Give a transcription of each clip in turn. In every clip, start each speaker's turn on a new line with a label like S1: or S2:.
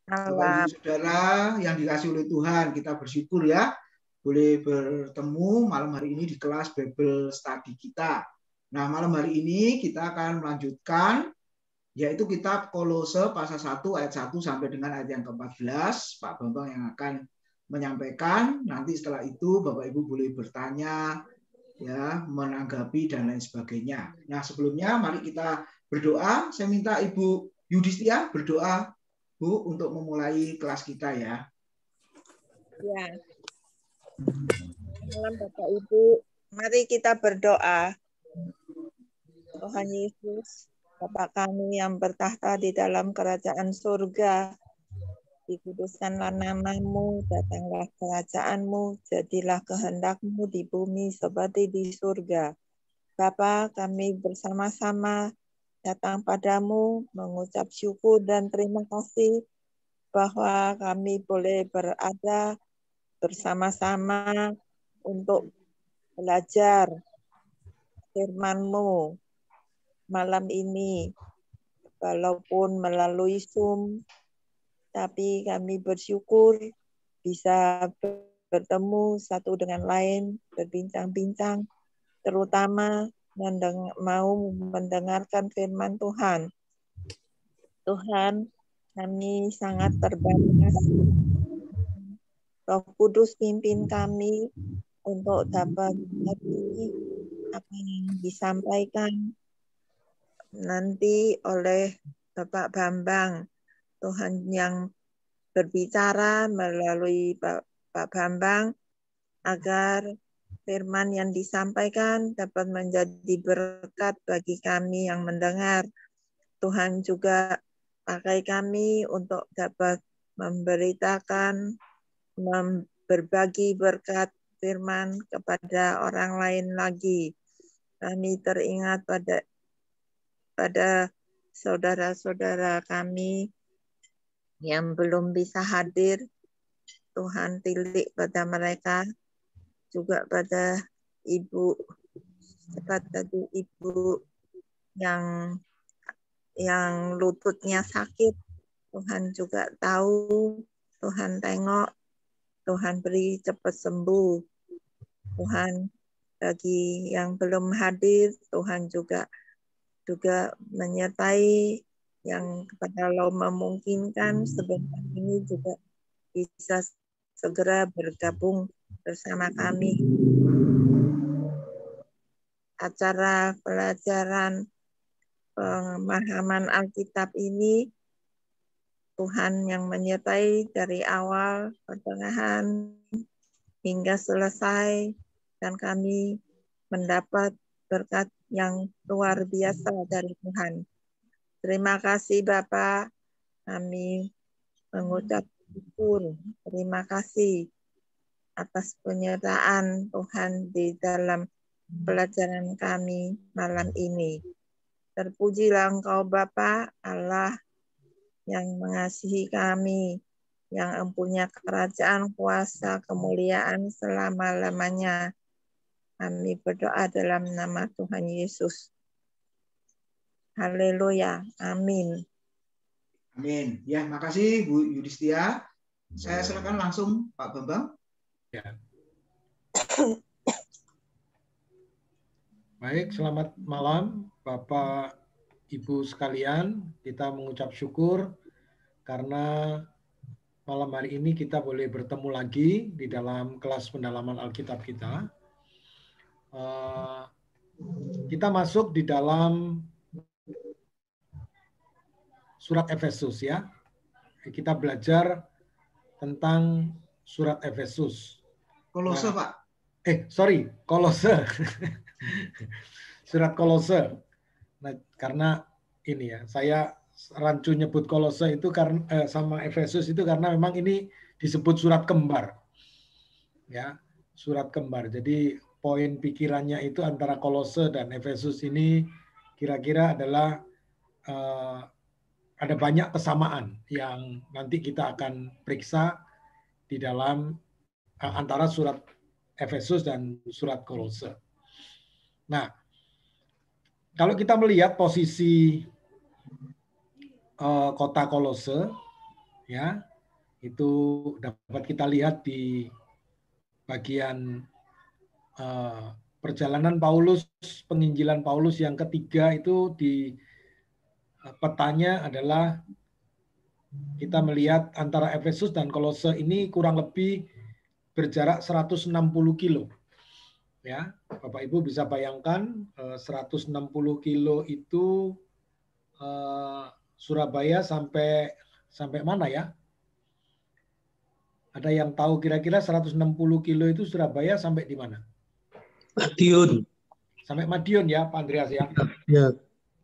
S1: Bapak Ibu Saudara yang dikasihi oleh Tuhan, kita bersyukur ya boleh bertemu malam hari ini di kelas Bible Study kita. Nah, malam hari ini kita akan melanjutkan yaitu kitab Kolose pasal 1 ayat 1 sampai dengan ayat yang ke-14. Pak Bambang yang akan menyampaikan. Nanti setelah itu Bapak Ibu boleh bertanya, ya, menanggapi dan lain sebagainya. Nah, sebelumnya mari kita berdoa. Saya minta Ibu Yudhistia berdoa, Bu, untuk memulai kelas kita ya.
S2: Ya. Malam Bapak Ibu, mari kita berdoa. Tuhan Yesus, Bapa kami yang bertahta di dalam kerajaan surga, dikuduskanlah nama-Mu, datanglah kerajaan-Mu, jadilah kehendak-Mu di bumi seperti di surga. Bapa, kami bersama-sama datang padamu, mengucap syukur dan terima kasih bahwa kami boleh berada bersama-sama untuk belajar firman-Mu malam ini, walaupun melalui Zoom, tapi kami bersyukur bisa bertemu satu dengan lain, berbincang-bincang, terutama mau mendengarkan firman Tuhan. Tuhan, kami sangat terbatas. Roh Kudus pimpin kami untuk dapat mengerti apa yang disampaikan nanti oleh Bapak Bambang. Tuhan yang berbicara melalui Pak Bambang agar firman yang disampaikan dapat menjadi berkat bagi kami yang mendengar. Tuhan juga pakai kami untuk dapat memberitakan, berbagi berkat firman kepada orang lain lagi. Kami teringat pada saudara-saudara kami yang belum bisa hadir. Tuhan tilik pada mereka, juga pada ibu yang lututnya sakit. Tuhan juga tahu, Tuhan tengok, Tuhan beri cepat sembuh. Tuhan, bagi yang belum hadir, Tuhan juga menyertai yang kalau memungkinkan sebentar ini juga bisa segera bergabung bersama kami. Acara pelajaran pemahaman Alkitab ini Tuhan yang menyertai dari awal, pertengahan, hingga selesai, dan kami mendapat berkat yang luar biasa dari Tuhan. Terima kasih Bapak, kami mengucap syukur, terima kasih atas penyertaan Tuhan di dalam pelajaran kami malam ini. Terpujilah Engkau Bapa Allah yang mengasihi kami, yang empunya kerajaan, kuasa, kemuliaan selama-lamanya. Kami berdoa dalam nama Tuhan Yesus. Haleluya. Amin.
S1: Amin. Ya, makasih Bu Yudhistia. Saya silakan langsung Pak Bambang.
S3: Ya. Baik, selamat malam Bapak Ibu sekalian. Kita mengucap syukur karena malam hari ini kita boleh bertemu lagi di dalam kelas pendalaman Alkitab kita. Kita masuk di dalam surat Efesus ya. Kita belajar tentang surat Efesus.
S1: Kolose, Pak.
S3: Kolose. Surat Kolose. Nah, karena ini ya, saya rancu nyebut Kolose itu karena sama Efesus itu karena memang ini disebut surat kembar. Ya, surat kembar. Jadi poin pikirannya itu antara Kolose dan Efesus ini kira-kira adalah ada banyak kesamaan yang nanti kita akan periksa di dalam antara surat Efesus dan surat Kolose. Nah, kalau kita melihat posisi kota Kolose, Ya, itu dapat kita lihat di bagian perjalanan Paulus, penginjilan Paulus yang ketiga itu di petanya adalah kita melihat antara Efesus dan Kolose ini kurang lebih berjarak 160 kilo. Ya, Bapak Ibu bisa bayangkan 160 kilo itu Surabaya sampai mana ya? Ada yang tahu kira-kira 160 kilo itu Surabaya sampai di mana?
S4: Madiun.
S3: Sampai Madiun ya, Pak Andreas ya?
S4: Ya.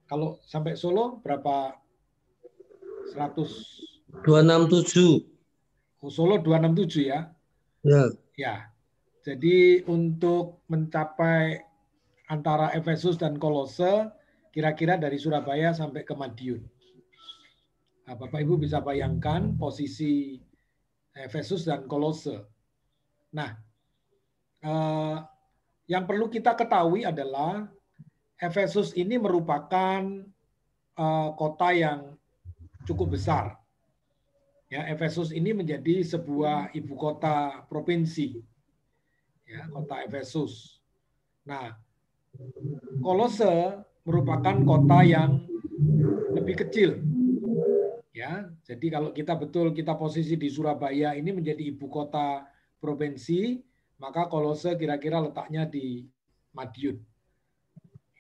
S3: Kalau sampai Solo berapa?
S4: 267.
S3: Oh, Solo 267 ya?
S4: Ya.
S3: Ya. Jadi untuk mencapai antara Efesus dan Kolose, kira-kira dari Surabaya sampai ke Madiun. Nah, Bapak Ibu bisa bayangkan posisi Efesus dan Kolose. Nah, yang perlu kita ketahui adalah Efesus ini merupakan kota yang cukup besar. Ya, Efesus ini menjadi sebuah ibu kota provinsi. Ya, kota Efesus. Nah, Kolose merupakan kota yang lebih kecil. Ya, jadi kalau kita posisi di Surabaya ini menjadi ibu kota provinsi, maka Kolose kira-kira letaknya di Madiun.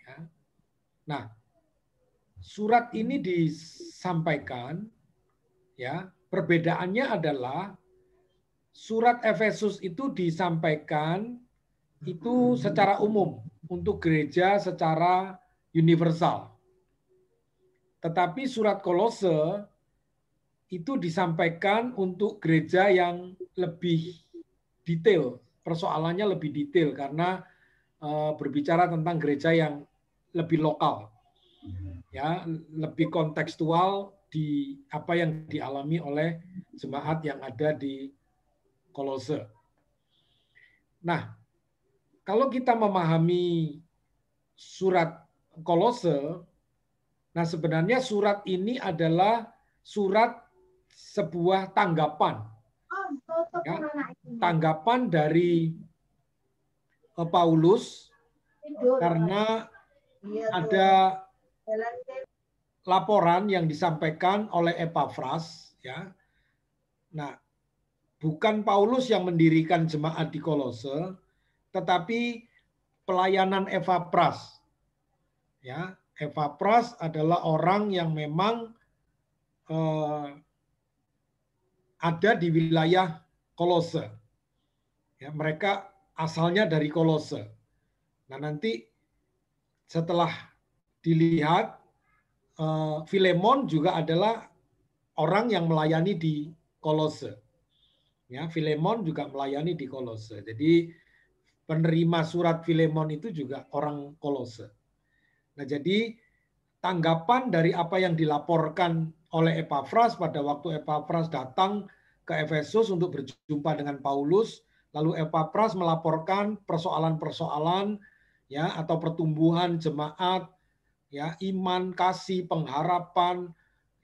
S3: Ya. Nah, surat ini disampaikan, ya, perbedaannya adalah surat Efesus itu disampaikan itu secara umum untuk gereja secara universal. Tetapi surat Kolose itu disampaikan untuk gereja yang lebih detail, persoalannya lebih detail karena berbicara tentang gereja yang lebih lokal, ya, lebih kontekstual di apa yang dialami oleh jemaat yang ada di Kolose. Nah, kalau kita memahami surat Kolose, nah sebenarnya surat ini adalah surat sebuah tanggapan, ya, tanggapan dari Paulus karena ada laporan yang disampaikan oleh Epafras, ya. Nah, bukan Paulus yang mendirikan jemaat di Kolose, tetapi pelayanan Epafras. Ya, Epafras adalah orang yang memang ada di wilayah Kolose. Ya, mereka asalnya dari Kolose. Nah, nanti setelah dilihat, Filemon juga adalah orang yang melayani di Kolose. Ya, Filemon juga melayani di Kolose. Jadi penerima surat Filemon itu juga orang Kolose. Nah, jadi tanggapan dari apa yang dilaporkan oleh Epafras pada waktu Epafras datang ke Efesus untuk berjumpa dengan Paulus, lalu Epafras melaporkan persoalan-persoalan, ya, atau pertumbuhan jemaat, ya, iman, kasih, pengharapan,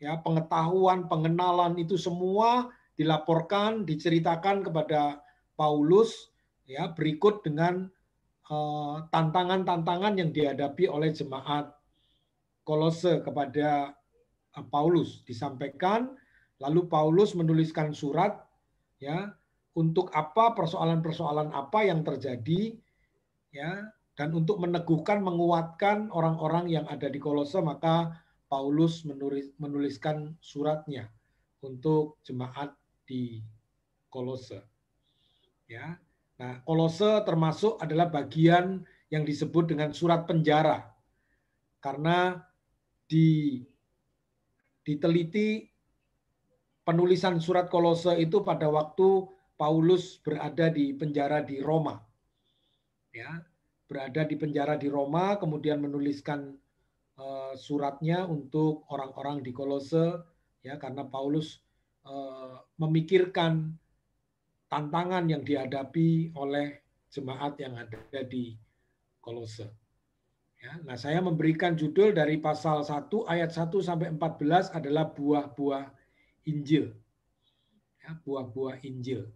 S3: ya, pengetahuan, pengenalan, itu semua dilaporkan, diceritakan kepada Paulus, ya, berikut dengan tantangan-tantangan yang dihadapi oleh jemaat Kolose kepada Paulus, disampaikan, lalu Paulus menuliskan surat, ya, untuk apa, persoalan-persoalan apa yang terjadi, ya, dan untuk meneguhkan, menguatkan orang-orang yang ada di Kolose, maka Paulus menuliskan suratnya untuk jemaat di Kolose. Ya. Nah, Kolose termasuk adalah bagian yang disebut dengan surat penjara. Karena diteliti penulisan surat Kolose itu pada waktu Paulus berada di penjara di Roma. Ya, berada di penjara di Roma, kemudian menuliskan suratnya untuk orang-orang di Kolose, ya, karena Paulus memikirkan tantangan yang dihadapi oleh jemaat yang ada di Kolose. Ya, nah, saya memberikan judul dari pasal 1 ayat 1 sampai 14 adalah buah-buah Injil. Ya, buah-buah Injil.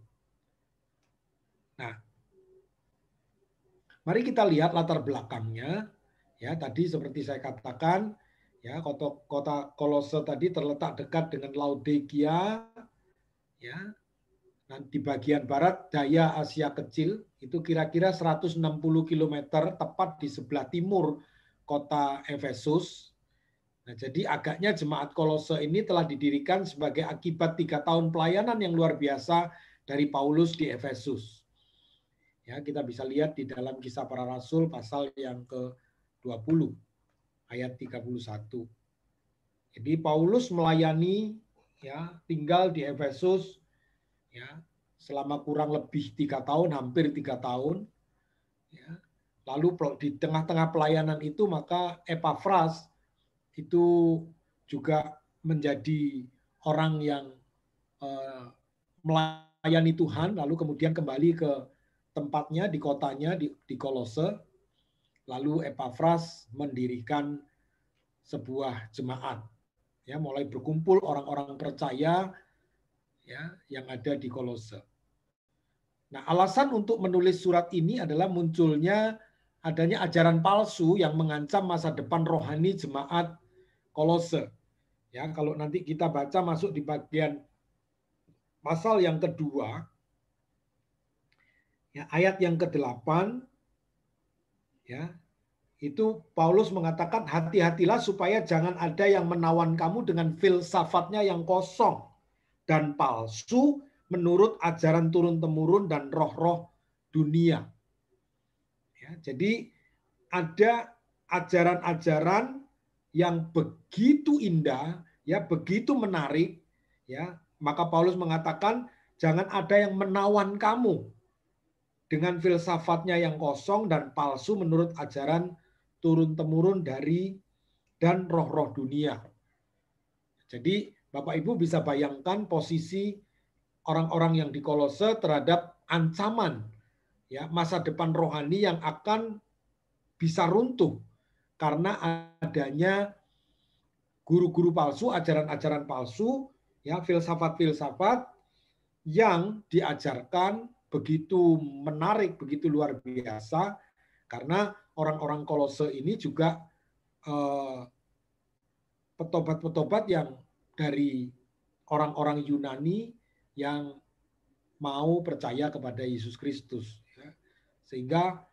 S3: Nah, mari kita lihat latar belakangnya. Ya, tadi seperti saya katakan, ya, kota Kolose tadi terletak dekat dengan Laodikia, ya. Nah, di bagian barat daya Asia Kecil itu kira-kira 160 km tepat di sebelah timur kota Efesus. Nah, jadi agaknya jemaat Kolose ini telah didirikan sebagai akibat 3 tahun pelayanan yang luar biasa dari Paulus di Efesus. Ya, kita bisa lihat di dalam Kisah Para Rasul pasal yang ke-20 ayat 31. Jadi Paulus melayani, ya, tinggal di Efesus, ya, selama kurang lebih 3 tahun, hampir 3 tahun. Ya. Lalu di tengah-tengah pelayanan itu maka Epafras itu juga menjadi orang yang melayani Tuhan, lalu kemudian kembali ke tempatnya di kotanya di Kolose. Lalu Epafras mendirikan sebuah jemaat, ya, mulai berkumpul orang-orang percaya, ya, yang ada di Kolose. Nah, alasan untuk menulis surat ini adalah munculnya adanya ajaran palsu yang mengancam masa depan rohani jemaat Kolose. Ya, kalau nanti kita baca masuk di bagian pasal yang kedua, ya, ayat yang ke-8, ya, itu Paulus mengatakan, hati-hatilah supaya jangan ada yang menawan kamu dengan filsafatnya yang kosong dan palsu menurut ajaran turun-temurun dan roh-roh dunia. Ya, jadi ada ajaran-ajaran yang begitu indah, ya, begitu menarik, ya, maka Paulus mengatakan jangan ada yang menawan kamu dengan filsafatnya yang kosong dan palsu menurut ajaran turun-temurun dari dan roh-roh dunia. Jadi Bapak Ibu bisa bayangkan posisi orang-orang yang di Kolose terhadap ancaman, ya, masa depan rohani yang akan bisa runtuh karena adanya guru-guru palsu, ajaran-ajaran palsu, ya, filsafat-filsafat yang diajarkan begitu menarik, begitu luar biasa, karena orang-orang Kolose ini juga petobat-petobat yang dari orang-orang Yunani yang mau percaya kepada Yesus Kristus, ya. Sehingga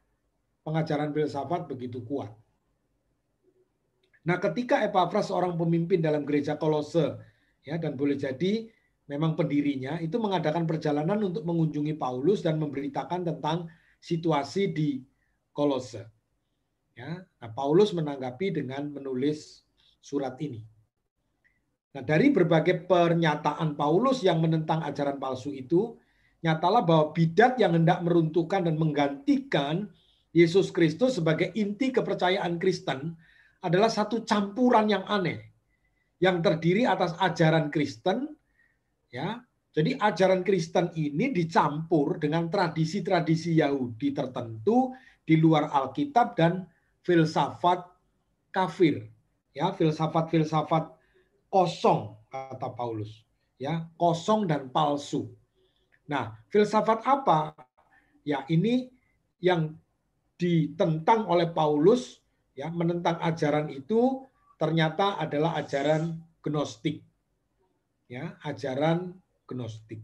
S3: pengajaran filsafat begitu kuat. Nah, ketika Epafras seorang pemimpin dalam gereja Kolose, ya, dan boleh jadi memang pendirinya itu mengadakan perjalanan untuk mengunjungi Paulus dan memberitakan tentang situasi di Kolose. Ya, nah, Paulus menanggapi dengan menulis surat ini. Nah, dari berbagai pernyataan Paulus yang menentang ajaran palsu itu, nyatalah bahwa bidat yang hendak meruntuhkan dan menggantikan Yesus Kristus sebagai inti kepercayaan Kristen adalah satu campuran yang aneh, yang terdiri atas ajaran Kristen, ya. Jadi ajaran Kristen ini dicampur dengan tradisi-tradisi Yahudi tertentu di luar Alkitab dan filsafat kafir, ya, filsafat-filsafat kosong kata Paulus, ya, kosong dan palsu. Nah, filsafat apa? Ya, ini yang ditentang oleh Paulus, ya, menentang ajaran itu ternyata adalah ajaran Gnostik. Ya, ajaran Gnostik.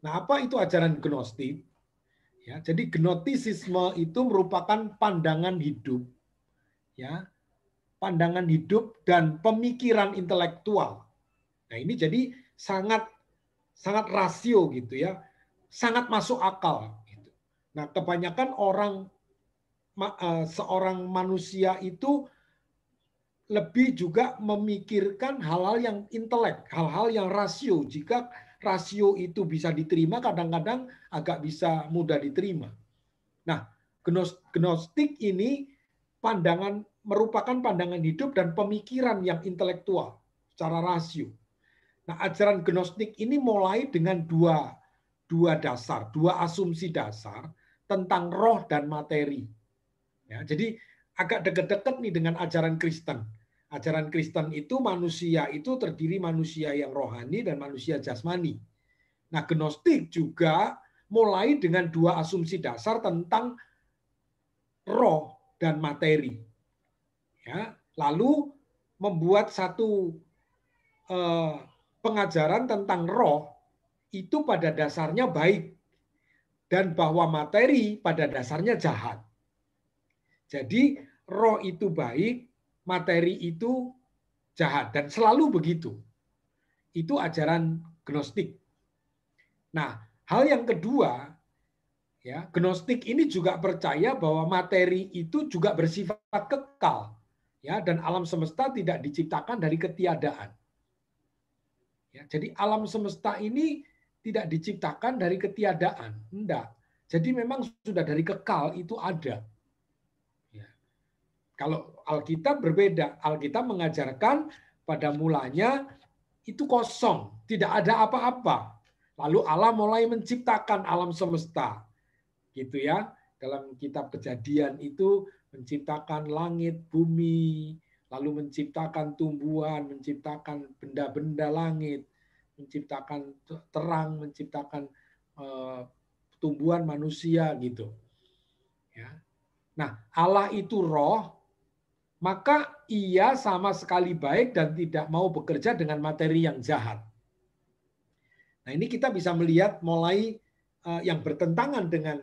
S3: Nah, apa itu ajaran Gnostik? Ya, jadi gnostisisme itu merupakan pandangan hidup, ya, pandangan hidup dan pemikiran intelektual. Nah, ini jadi sangat rasio gitu, ya, sangat masuk akal. Gitu. Nah, kebanyakan seorang manusia itu lebih juga memikirkan hal-hal yang intelek, hal-hal yang rasio. Jika rasio itu bisa diterima, kadang-kadang agak bisa mudah diterima. Nah, Gnostik ini merupakan pandangan hidup dan pemikiran yang intelektual secara rasio. Nah, ajaran Gnostik ini mulai dengan dua asumsi dasar tentang roh dan materi. Ya, jadi agak dekat-dekat nih dengan ajaran Kristen. Ajaran Kristen itu manusia itu terdiri manusia yang rohani dan manusia jasmani. Nah, Gnostik juga mulai dengan dua asumsi dasar tentang roh dan materi. Ya, lalu membuat satu pengajaran tentang roh itu pada dasarnya baik dan bahwa materi pada dasarnya jahat. Jadi roh itu baik, materi itu jahat dan selalu begitu. Itu ajaran Gnostik. Nah, hal yang kedua, ya, Gnostik ini juga percaya bahwa materi itu juga bersifat kekal, ya, dan alam semesta tidak diciptakan dari ketiadaan. Ya, jadi alam semesta ini tidak diciptakan dari ketiadaan, enggak. Jadi memang sudah dari kekal itu ada. Ya. Kalau Alkitab berbeda, Alkitab mengajarkan pada mulanya itu kosong, tidak ada apa-apa. Lalu Allah mulai menciptakan alam semesta. Gitu ya. Dalam kitab Kejadian itu menciptakan langit, bumi, lalu menciptakan tumbuhan, menciptakan benda-benda langit, menciptakan terang, menciptakan tumbuhan manusia gitu. Ya. Nah, Allah itu roh, maka ia sama sekali baik dan tidak mau bekerja dengan materi yang jahat. Nah, ini kita bisa melihat mulai yang bertentangan dengan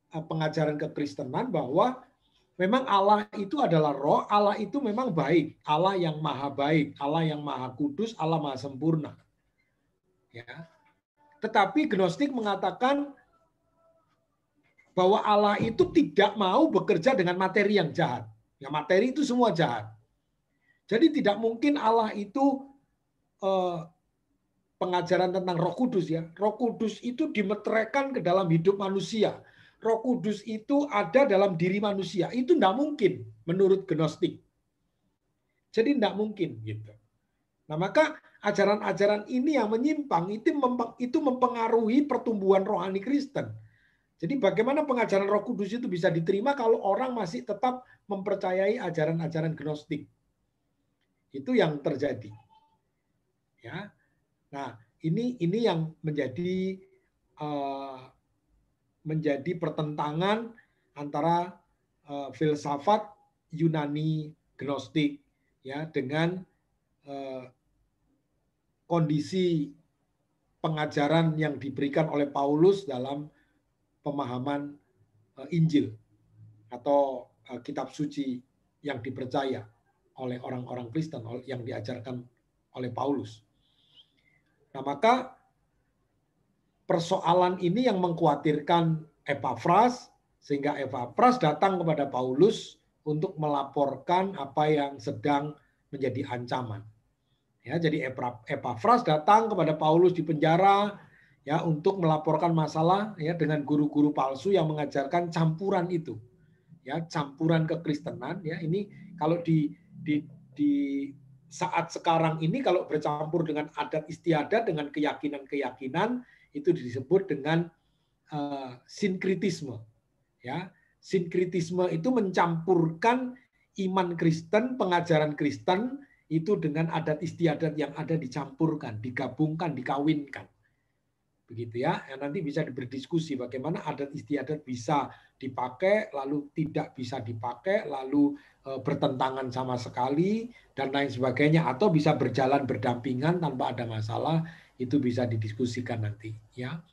S3: pengajaran kekristenan bahwa memang Allah itu adalah roh, Allah itu memang baik, Allah yang maha baik, Allah yang maha kudus, Allah maha sempurna. Ya. Tetapi Gnostik mengatakan bahwa Allah itu tidak mau bekerja dengan materi yang jahat. Ya, materi itu semua jahat. Jadi tidak mungkin Allah itu pengajaran tentang Roh Kudus ya. Roh Kudus itu dimeteraikan ke dalam hidup manusia. Roh Kudus itu ada dalam diri manusia. Itu tidak mungkin menurut Gnostik. Jadi tidak mungkin gitu. Nah, maka ajaran-ajaran ini yang menyimpang itu mempengaruhi pertumbuhan rohani Kristen. Jadi bagaimana pengajaran Roh Kudus itu bisa diterima kalau orang masih tetap mempercayai ajaran-ajaran Gnostik? Itu yang terjadi. Ya. Nah, ini yang menjadi pertentangan antara filsafat Yunani Gnostik ya dengan kondisi pengajaran yang diberikan oleh Paulus dalam pemahaman Injil atau kitab suci yang dipercaya oleh orang-orang Kristen yang diajarkan oleh Paulus. Nah, maka persoalan ini yang mengkhawatirkan Epafras, sehingga Epafras datang kepada Paulus untuk melaporkan apa yang sedang menjadi ancaman. Ya, jadi Epafras datang kepada Paulus di penjara ya untuk melaporkan masalah ya dengan guru-guru palsu yang mengajarkan campuran itu. Ya, campuran kekristenan ya. Ini kalau di saat sekarang ini kalau bercampur dengan adat istiadat dengan keyakinan-keyakinan itu disebut dengan sinkritisme. Ya, sinkritisme itu mencampurkan iman Kristen, pengajaran Kristen itu dengan adat istiadat yang ada dicampurkan, digabungkan, dikawinkan. Begitu ya. Nanti bisa berdiskusi bagaimana adat istiadat bisa dipakai, lalu tidak bisa dipakai, lalu bertentangan sama sekali, dan lain sebagainya. Atau bisa berjalan berdampingan tanpa ada masalah, itu bisa didiskusikan nanti. Ya.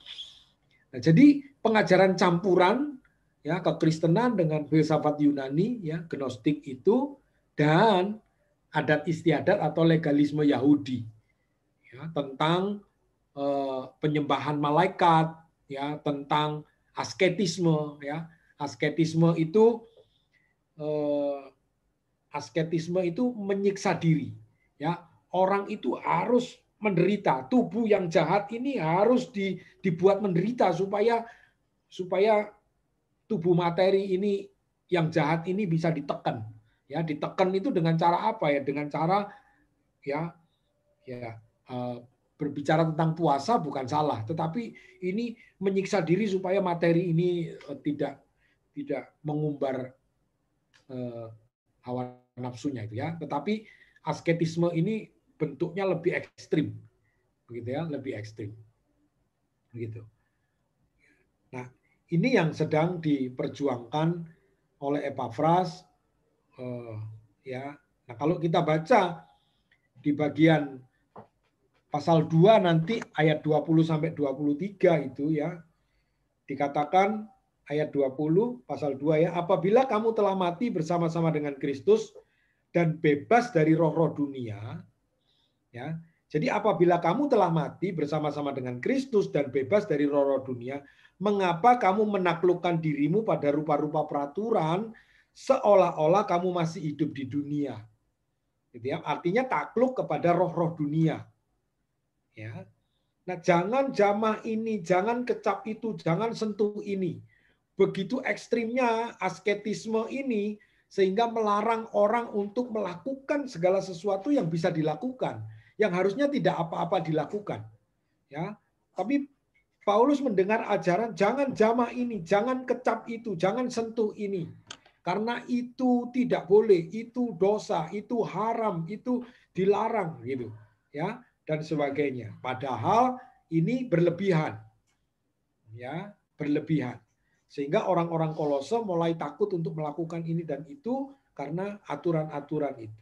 S3: Nah, jadi pengajaran campuran ya kekristenan dengan filsafat Yunani, ya Gnostik itu, dan adat istiadat atau legalisme Yahudi ya, tentang penyembahan malaikat ya, tentang asketisme ya. Asketisme itu menyiksa diri ya. Orang itu harus menderita, tubuh yang jahat ini harus dibuat menderita supaya tubuh materi ini yang jahat ini bisa ditekan. Ya, ditekan itu dengan cara apa ya? Dengan cara berbicara tentang puasa bukan salah, tetapi ini menyiksa diri supaya materi ini tidak mengumbar hawa nafsunya itu ya. Tetapi asketisme ini bentuknya lebih ekstrim, begitu ya, lebih ekstrim. Begitu. Nah, ini yang sedang diperjuangkan oleh Epafras, ya. Nah, kalau kita baca di bagian pasal 2 nanti ayat 20 sampai 23 itu ya, dikatakan ayat 20 pasal 2 ya, apabila kamu telah mati bersama-sama dengan Kristus dan bebas dari roh-roh dunia, ya. Jadi apabila kamu telah mati bersama-sama dengan Kristus dan bebas dari roh-roh dunia, mengapa kamu menaklukkan dirimu pada rupa-rupa peraturan seolah-olah kamu masih hidup di dunia? Gitu ya. Artinya takluk kepada roh-roh dunia. Ya. Nah, jangan jamah ini, jangan kecap itu, jangan sentuh ini. Begitu ekstrimnya asketisme ini sehingga melarang orang untuk melakukan segala sesuatu yang bisa dilakukan, yang harusnya tidak apa-apa dilakukan. Ya. Tapi Paulus mendengar ajaran jangan jamah ini, jangan kecap itu, jangan sentuh ini. Karena itu tidak boleh, itu dosa, itu haram, itu dilarang gitu. Ya, dan sebagainya. Padahal ini berlebihan. Ya, berlebihan. Sehingga orang-orang Kolose mulai takut untuk melakukan ini dan itu karena aturan-aturan itu.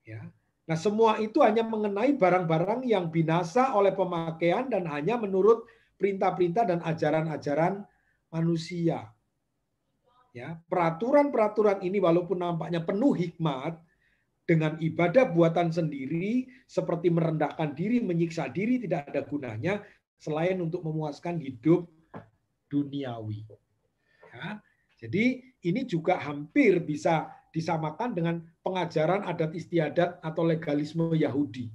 S3: Ya. Nah, semua itu hanya mengenai barang-barang yang binasa oleh pemakaian dan hanya menurut perintah-perintah dan ajaran-ajaran manusia. Ya, peraturan-peraturan ini walaupun nampaknya penuh hikmat, dengan ibadah buatan sendiri seperti merendahkan diri, menyiksa diri tidak ada gunanya selain untuk memuaskan hidup duniawi. Ya, jadi ini juga hampir bisa disamakan dengan pengajaran adat istiadat atau legalisme Yahudi.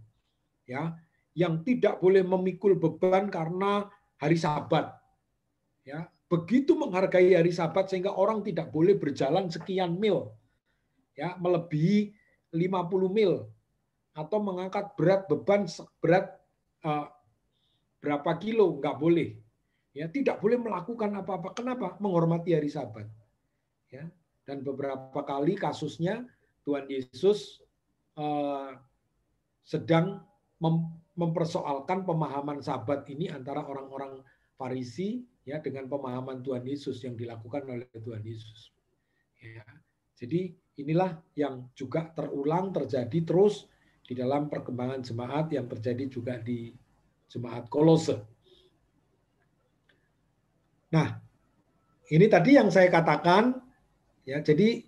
S3: Ya, yang tidak boleh memikul beban karena hari Sabat. Ya, begitu menghargai hari Sabat sehingga orang tidak boleh berjalan sekian mil. Ya, melebihi 50 mil atau mengangkat berat beban berat berapa kilo, nggak boleh. Ya, tidak boleh melakukan apa-apa. Kenapa? Menghormati hari Sabat. Ya, dan beberapa kali kasusnya Tuhan Yesus sedang mempersoalkan pemahaman Sabat ini antara orang-orang Farisi ya dengan pemahaman Tuhan Yesus yang dilakukan oleh Tuhan Yesus. Ya, jadi inilah yang juga terulang terjadi terus di dalam perkembangan jemaat yang terjadi juga di jemaat Kolose. Nah, ini tadi yang saya katakan ya, jadi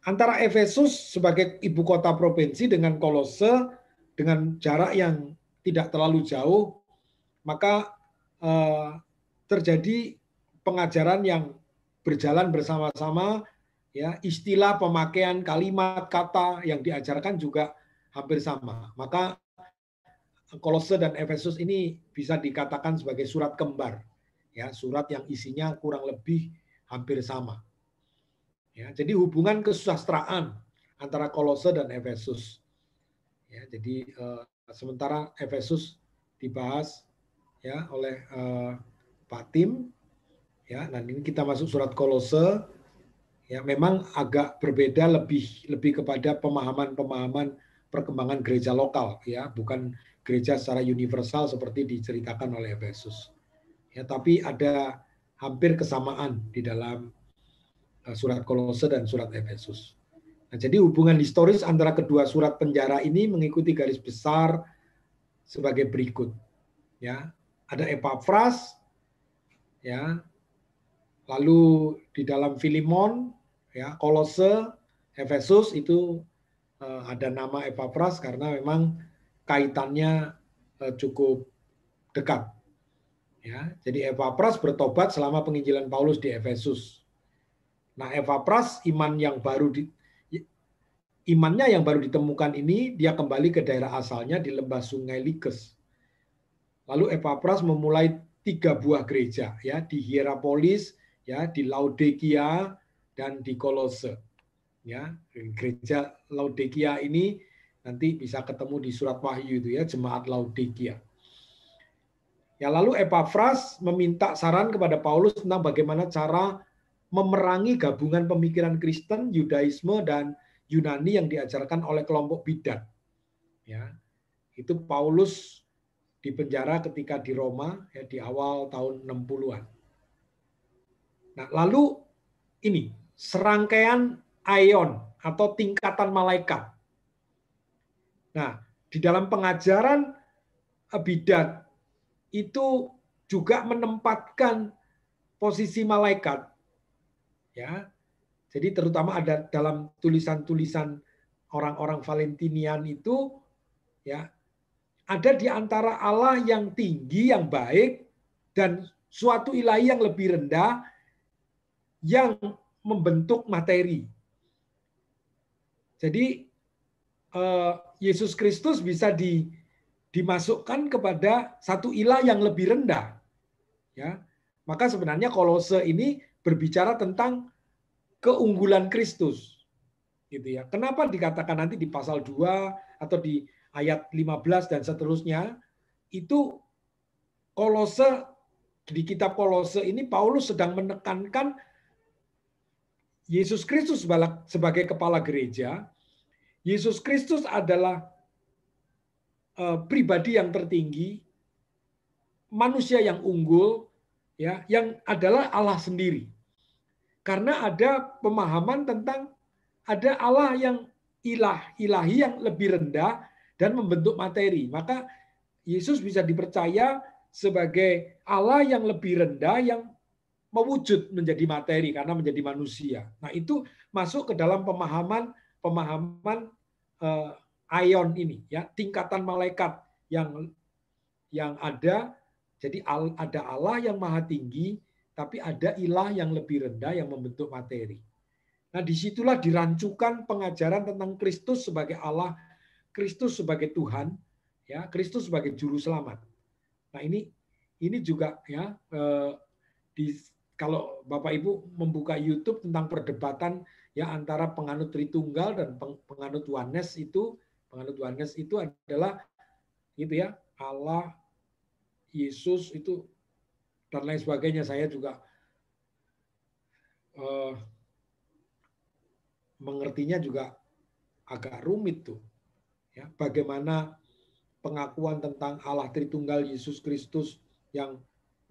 S3: antara Efesus sebagai ibu kota provinsi dengan Kolose dengan jarak yang tidak terlalu jauh, maka terjadi pengajaran yang berjalan bersama-sama. Ya, istilah pemakaian kalimat kata yang diajarkan juga hampir sama. Maka Kolose dan Efesus ini bisa dikatakan sebagai surat kembar. Ya, surat yang isinya kurang lebih hampir sama. Ya, jadi hubungan kesusastraan antara Kolose dan Efesus. Ya, jadi sementara Efesus dibahas ya oleh Pak Tim. Ya, dan ini kita masuk surat Kolose. Ya, memang agak berbeda lebih kepada pemahaman perkembangan gereja lokal ya, bukan gereja secara universal seperti diceritakan oleh Efesus. Ya, tapi ada hampir kesamaan di dalam surat Kolose dan surat Efesus. Nah, jadi hubungan historis antara kedua surat penjara ini mengikuti garis besar sebagai berikut. Ya, ada Epafras ya. Lalu di dalam Filemon ya, Kolose, Efesus itu ada nama Epafras karena memang kaitannya cukup dekat. Ya, jadi Epafras bertobat selama penginjilan Paulus di Efesus. Nah, Epafras imannya yang baru ditemukan ini dia kembali ke daerah asalnya di lembah Sungai Likes. Lalu Epafras memulai 3 buah gereja ya di Hierapolis, ya di Laodikia dan di Kolose. Ya, gereja Laodikia ini nanti bisa ketemu di surat Wahyu itu ya, jemaat Laodikia. Ya, lalu Epafras meminta saran kepada Paulus tentang bagaimana cara memerangi gabungan pemikiran Kristen, Yudaisme dan Yunani yang diajarkan oleh kelompok bidat. Ya. Itu Paulus di penjara ketika di Roma ya di awal tahun 60-an. Nah, lalu ini serangkaian aion atau tingkatan malaikat. Nah, di dalam pengajaran bidat itu juga menempatkan posisi malaikat. Ya. Jadi terutama ada dalam tulisan-tulisan orang-orang Valentinian itu ya ada di antara Allah yang tinggi, yang baik dan suatu ilahi yang lebih rendah yang membentuk materi. Jadi Yesus Kristus bisa dimasukkan kepada satu ilah yang lebih rendah. Ya. Maka sebenarnya Kolose ini berbicara tentang keunggulan Kristus. Gitu ya. Kenapa dikatakan nanti di pasal 2 atau di ayat 15 dan seterusnya itu Kolose, di kitab Kolose ini Paulus sedang menekankan Yesus Kristus sebagai kepala gereja. Yesus Kristus adalah pribadi yang tertinggi, manusia yang unggul, ya, yang adalah Allah sendiri. Karena ada pemahaman tentang ada Allah yang ilahi yang lebih rendah dan membentuk materi. Maka Yesus bisa dipercaya sebagai Allah yang lebih rendah yang mewujud menjadi materi karena menjadi manusia. Nah, itu masuk ke dalam pemahaman aion ini ya, tingkatan malaikat yang ada. Jadi ada Allah yang maha tinggi, tapi ada ilah yang lebih rendah yang membentuk materi. Nah, disitulah dirancukan pengajaran tentang Kristus sebagai Allah, Kristus sebagai Tuhan, ya, Kristus sebagai juru selamat. Nah, ini juga ya kalau Bapak Ibu membuka YouTube tentang perdebatan ya antara penganut Tritunggal dan penganut Oneness itu adalah gitu ya, Allah, Yesus itu dan lain sebagainya. Saya juga mengertinya juga agak rumit tuh. Ya, bagaimana pengakuan tentang Allah Tritunggal Yesus Kristus yang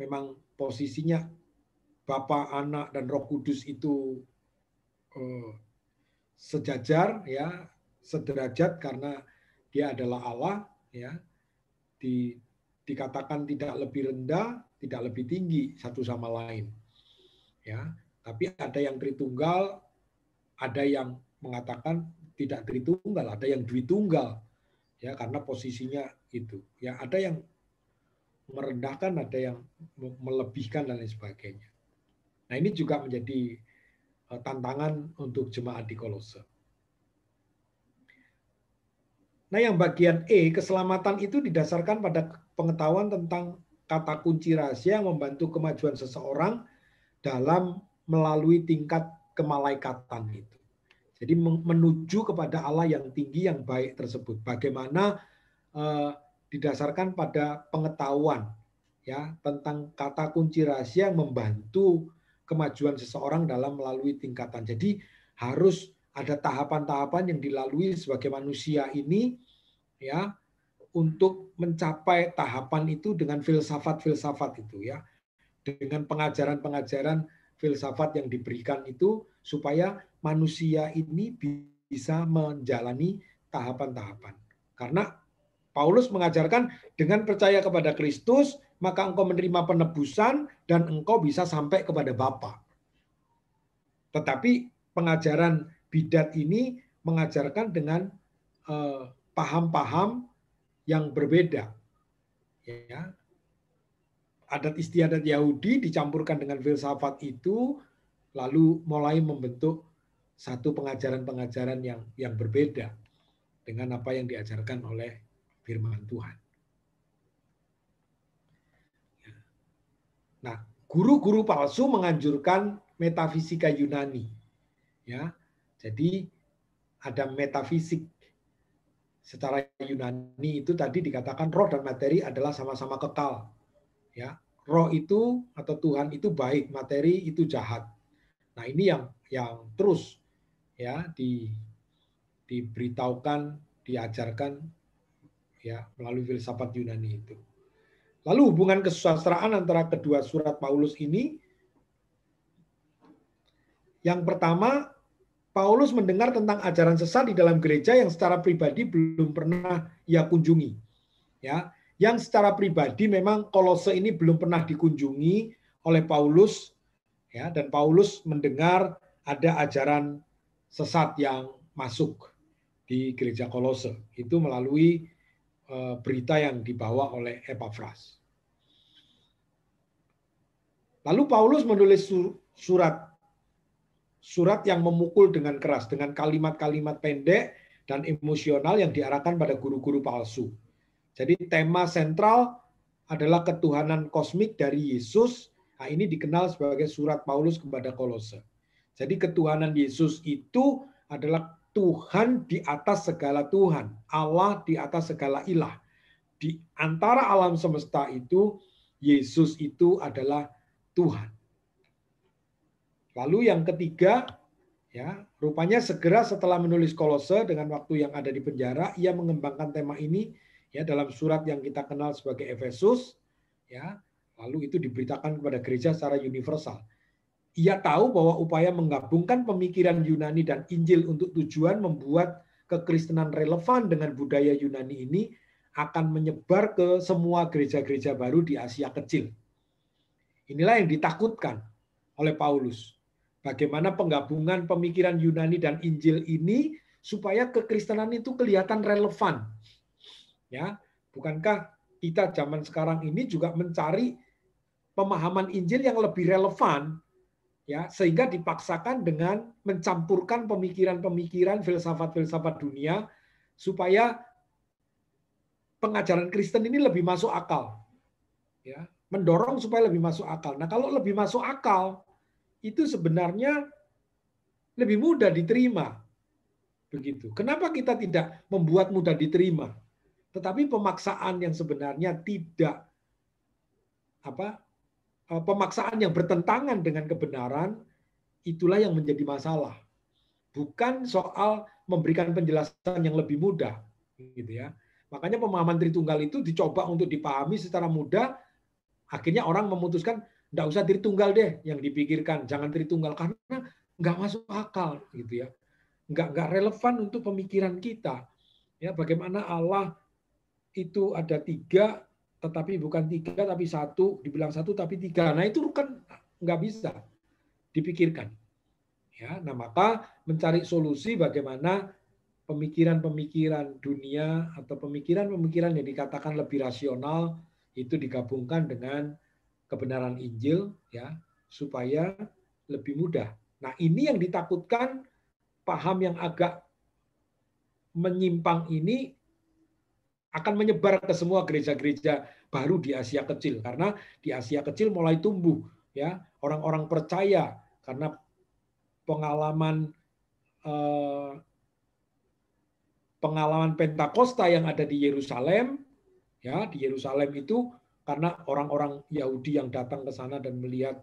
S3: memang posisinya Bapa, Anak, dan Roh Kudus itu sejajar, ya, sederajat karena dia adalah Allah, ya, dikatakan tidak lebih rendah, tidak lebih tinggi satu sama lain, ya. Tapi ada yang Tritunggal, ada yang mengatakan tidak Tritunggal, ada yang Dwitunggal, ya, karena posisinya itu, ya, ada yang merendahkan, ada yang melebihkan dan lain sebagainya. Nah, ini juga menjadi tantangan untuk jemaat di Kolose. Nah, yang bagian E, keselamatan itu didasarkan pada pengetahuan tentang kata kunci rahasia yang membantu kemajuan seseorang dalam melalui tingkat kemalaikatan itu. Jadi menuju kepada Allah yang tinggi, yang baik tersebut. Bagaimana didasarkan pada pengetahuan ya tentang kata kunci rahasia yang membantu kemajuan seseorang dalam melalui tingkatan. Jadi harus ada tahapan-tahapan yang dilalui sebagai manusia ini ya untuk mencapai tahapan itu dengan filsafat-filsafat itu ya. Dengan pengajaran-pengajaran filsafat yang diberikan itu supaya manusia ini bisa menjalani tahapan-tahapan. Karena Paulus mengajarkan dengan percaya kepada Kristus, maka engkau menerima penebusan dan engkau bisa sampai kepada Bapa. Tetapi pengajaran bidat ini mengajarkan dengan paham-paham yang berbeda. Ya. Adat istiadat Yahudi dicampurkan dengan filsafat itu, lalu mulai membentuk satu pengajaran-pengajaran yang berbeda dengan apa yang diajarkan oleh firman Tuhan. Nah, guru-guru palsu menganjurkan metafisika Yunani. Ya, jadi ada metafisik secara Yunani itu tadi dikatakan roh dan materi adalah sama-sama kekal. Ya, roh itu atau Tuhan itu baik, materi itu jahat. Nah, ini yang terus ya diberitahukan, diajarkan ya melalui filsafat Yunani itu. Lalu hubungan kesusastraan antara kedua surat Paulus ini, yang pertama, Paulus mendengar tentang ajaran sesat di dalam gereja yang secara pribadi belum pernah ia kunjungi. Ya, yang secara pribadi memang Kolose ini belum pernah dikunjungi oleh Paulus, ya, dan Paulus mendengar ada ajaran sesat yang masuk di gereja Kolose. Itu melalui berita yang dibawa oleh Epafras. Lalu Paulus menulis surat yang memukul dengan keras, dengan kalimat-kalimat pendek dan emosional yang diarahkan pada guru-guru palsu. Jadi tema sentral adalah ketuhanan kosmik dari Yesus. Nah, ini dikenal sebagai surat Paulus kepada Kolose. Jadi ketuhanan Yesus itu adalah Tuhan di atas segala Tuhan, Allah di atas segala ilah. Di antara alam semesta itu, Yesus itu adalah Tuhan. Lalu yang ketiga, ya, rupanya segera setelah menulis Kolose dengan waktu yang ada di penjara, ia mengembangkan tema ini ya dalam surat yang kita kenal sebagai Efesus, ya. Lalu itu diberitakan kepada gereja secara universal. Ia tahu bahwa upaya menggabungkan pemikiran Yunani dan Injil untuk tujuan membuat kekristenan relevan dengan budaya Yunani ini akan menyebar ke semua gereja-gereja baru di Asia Kecil. Inilah yang ditakutkan oleh Paulus. Bagaimana penggabungan pemikiran Yunani dan Injil ini supaya kekristenan itu kelihatan relevan. Ya, bukankah kita zaman sekarang ini juga mencari pemahaman Injil yang lebih relevan, ya, sehingga dipaksakan dengan mencampurkan pemikiran-pemikiran filsafat-filsafat dunia supaya pengajaran Kristen ini lebih masuk akal. Ya, mendorong supaya lebih masuk akal. Nah, kalau lebih masuk akal, itu sebenarnya lebih mudah diterima. Begitu. Kenapa kita tidak membuat mudah diterima? Tetapi pemaksaan yang sebenarnya tidak pemaksaan yang bertentangan dengan kebenaran, itulah yang menjadi masalah. Bukan soal memberikan penjelasan yang lebih mudah, gitu ya. Makanya pemahaman Tritunggal itu dicoba untuk dipahami secara mudah, akhirnya orang memutuskan nggak usah Tritunggal deh yang dipikirkan, jangan Tritunggal karena nggak masuk akal, gitu ya, nggak relevan untuk pemikiran kita. Ya, bagaimana Allah itu ada tiga, tetapi bukan tiga tapi satu, dibilang satu tapi tiga. Nah itu kan nggak bisa dipikirkan. Ya, nah maka mencari solusi bagaimana pemikiran-pemikiran dunia atau pemikiran-pemikiran yang dikatakan lebih rasional itu digabungkan dengan kebenaran Injil, ya, supaya lebih mudah. Nah, ini yang ditakutkan, paham yang agak menyimpang ini akan menyebar ke semua gereja-gereja baru di Asia Kecil, karena di Asia Kecil mulai tumbuh, ya, orang-orang percaya karena pengalaman Pentakosta yang ada di Yerusalem, ya, di Yerusalem itu karena orang-orang Yahudi yang datang ke sana dan melihat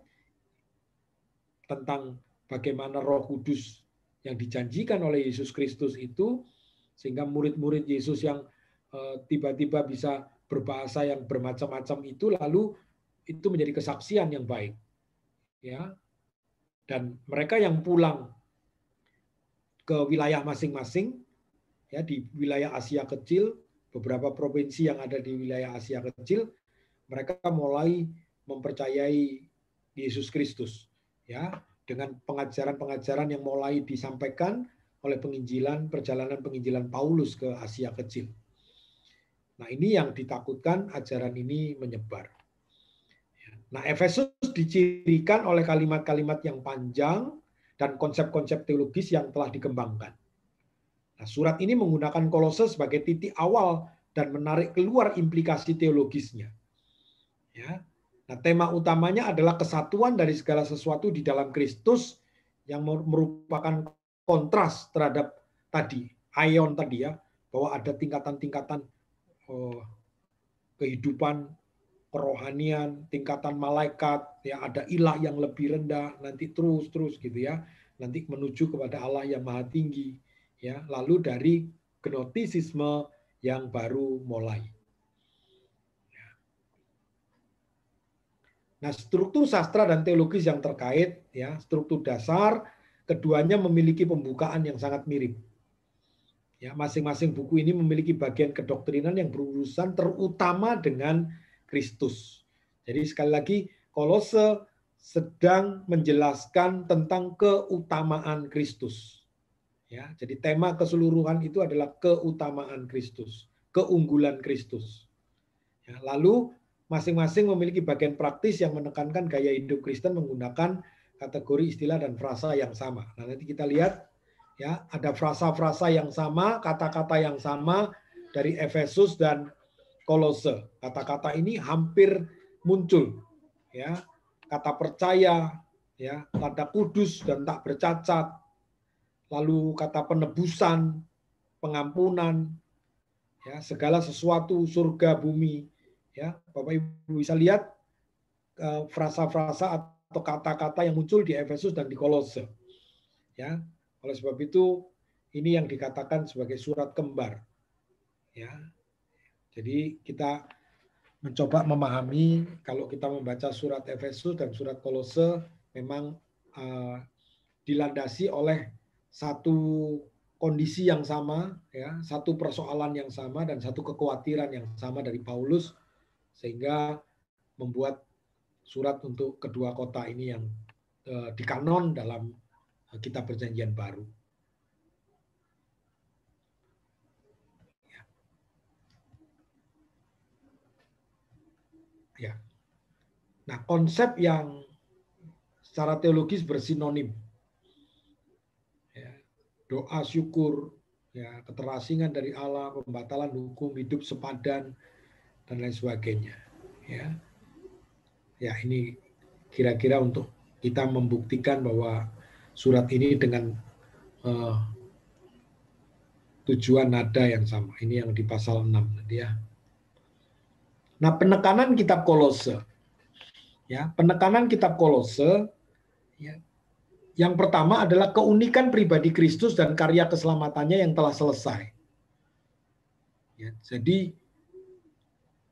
S3: tentang bagaimana Roh Kudus yang dijanjikan oleh Yesus Kristus itu, sehingga murid-murid Yesus yang tiba-tiba bisa berbahasa yang bermacam-macam itu, lalu itu menjadi kesaksian yang baik, ya. Dan mereka yang pulang ke wilayah masing-masing, ya, di wilayah Asia Kecil, beberapa provinsi yang ada di wilayah Asia Kecil, mereka mulai mempercayai Yesus Kristus, ya, dengan pengajaran-pengajaran yang mulai disampaikan oleh perjalanan penginjilan Paulus ke Asia Kecil. Nah, ini yang ditakutkan ajaran ini menyebar. Nah, Efesus dicirikan oleh kalimat-kalimat yang panjang dan konsep-konsep teologis yang telah dikembangkan. Nah, surat ini menggunakan Kolose sebagai titik awal dan menarik keluar implikasi teologisnya. Ya. Nah, tema utamanya adalah kesatuan dari segala sesuatu di dalam Kristus yang merupakan kontras terhadap tadi, aion tadi, ya, bahwa ada tingkatan-tingkatan kehidupan kerohanian, tingkatan malaikat, ya, ada ilah yang lebih rendah, nanti terus gitu ya, nanti menuju kepada Allah yang maha tinggi, ya, lalu dari gnostisisme yang baru mulai. Nah, struktur sastra dan teologis yang terkait, ya, struktur dasar, keduanya memiliki pembukaan yang sangat mirip. Ya, masing-masing buku ini memiliki bagian kedoktrinan yang berurusan terutama dengan Kristus. Jadi sekali lagi, Kolose sedang menjelaskan tentang keutamaan Kristus. Ya, jadi tema keseluruhan itu adalah keutamaan Kristus, keunggulan Kristus. Ya, lalu masing-masing memiliki bagian praktis yang menekankan gaya hidup Kristen menggunakan kategori istilah dan frasa yang sama. Nah, nanti kita lihat ya, ada frasa-frasa yang sama, kata-kata yang sama dari Efesus dan Kolose. Kata-kata ini hampir muncul, ya. Kata percaya, ya, kata kudus dan tak bercacat, lalu kata penebusan, pengampunan, ya, segala sesuatu, surga, bumi. Ya, Bapak Ibu bisa lihat frasa-frasa atau kata-kata yang muncul di Efesus dan di Kolose. Ya, oleh sebab itu ini yang dikatakan sebagai surat kembar. Ya, jadi kita mencoba memahami kalau kita membaca surat Efesus dan surat Kolose memang dilandasi oleh satu kondisi yang sama, ya, satu persoalan yang sama dan satu kekhawatiran yang sama dari Paulus, sehingga membuat surat untuk kedua kota ini yang dikanon dalam kitab Perjanjian Baru. Ya. Nah, konsep yang secara teologis bersinonim, ya, doa syukur, ya, keterasingan dari Allah, pembatalan hukum, hidup sepadan, dan lain sebagainya. Ya, ya ini kira-kira untuk kita membuktikan bahwa surat ini dengan tujuan nada yang sama. Ini yang di pasal 6 tadi ya. Nah, penekanan kitab Kolose. Ya, penekanan kitab Kolose, ya, yang pertama adalah keunikan pribadi Kristus dan karya keselamatannya yang telah selesai. Ya, jadi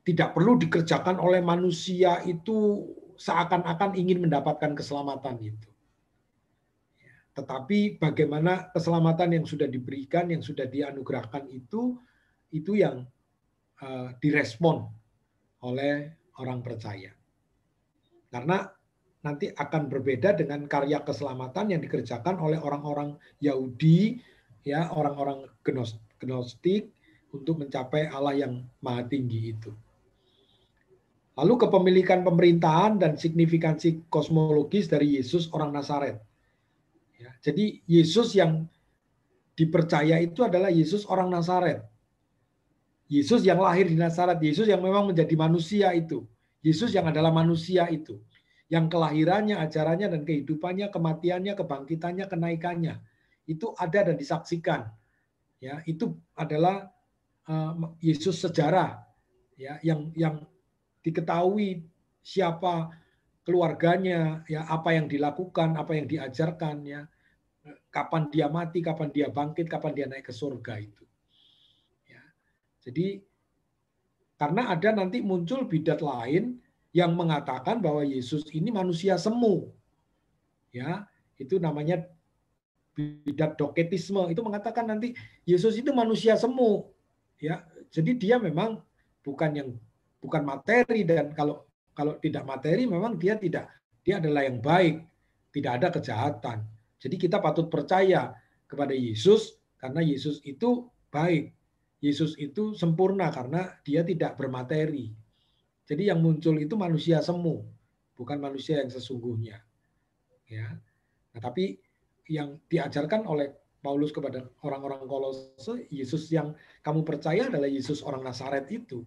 S3: tidak perlu dikerjakan oleh manusia itu seakan-akan ingin mendapatkan keselamatan itu. Tetapi bagaimana keselamatan yang sudah diberikan, yang sudah dianugerahkan itu yang direspon oleh orang percaya. Karena nanti akan berbeda dengan karya keselamatan yang dikerjakan oleh orang-orang Yahudi, ya, orang-orang Gnostik untuk mencapai Allah yang maha tinggi itu. Lalu kepemilikan pemerintahan dan signifikansi kosmologis dari Yesus orang Nazaret. Ya, jadi Yesus yang dipercaya itu adalah Yesus orang Nazaret. Yesus yang lahir di Nazaret, Yesus yang memang menjadi manusia itu. Yesus yang adalah manusia itu. Yang kelahirannya, ajarannya, dan kehidupannya, kematiannya, kebangkitannya, kenaikannya. Itu ada dan disaksikan. Ya, itu adalah Yesus sejarah, ya, yang diketahui siapa keluarganya, ya, apa yang dilakukan, apa yang diajarkan, ya, kapan dia mati, kapan dia bangkit, kapan dia naik ke surga itu. Ya. Jadi karena ada nanti muncul bidat lain yang mengatakan bahwa Yesus ini manusia semu, ya, itu namanya bidat doketisme. Itu mengatakan nanti Yesus itu manusia semu, ya. Jadi dia memang bukan materi, dan kalau tidak materi memang dia adalah yang baik, tidak ada kejahatan. Jadi kita patut percaya kepada Yesus karena Yesus itu baik. Yesus itu sempurna karena dia tidak bermateri. Jadi yang muncul itu manusia semu, bukan manusia yang sesungguhnya. Ya. Nah, tapi yang diajarkan oleh Paulus kepada orang-orang Kolose, Yesus yang kamu percaya adalah Yesus orang Nazaret itu.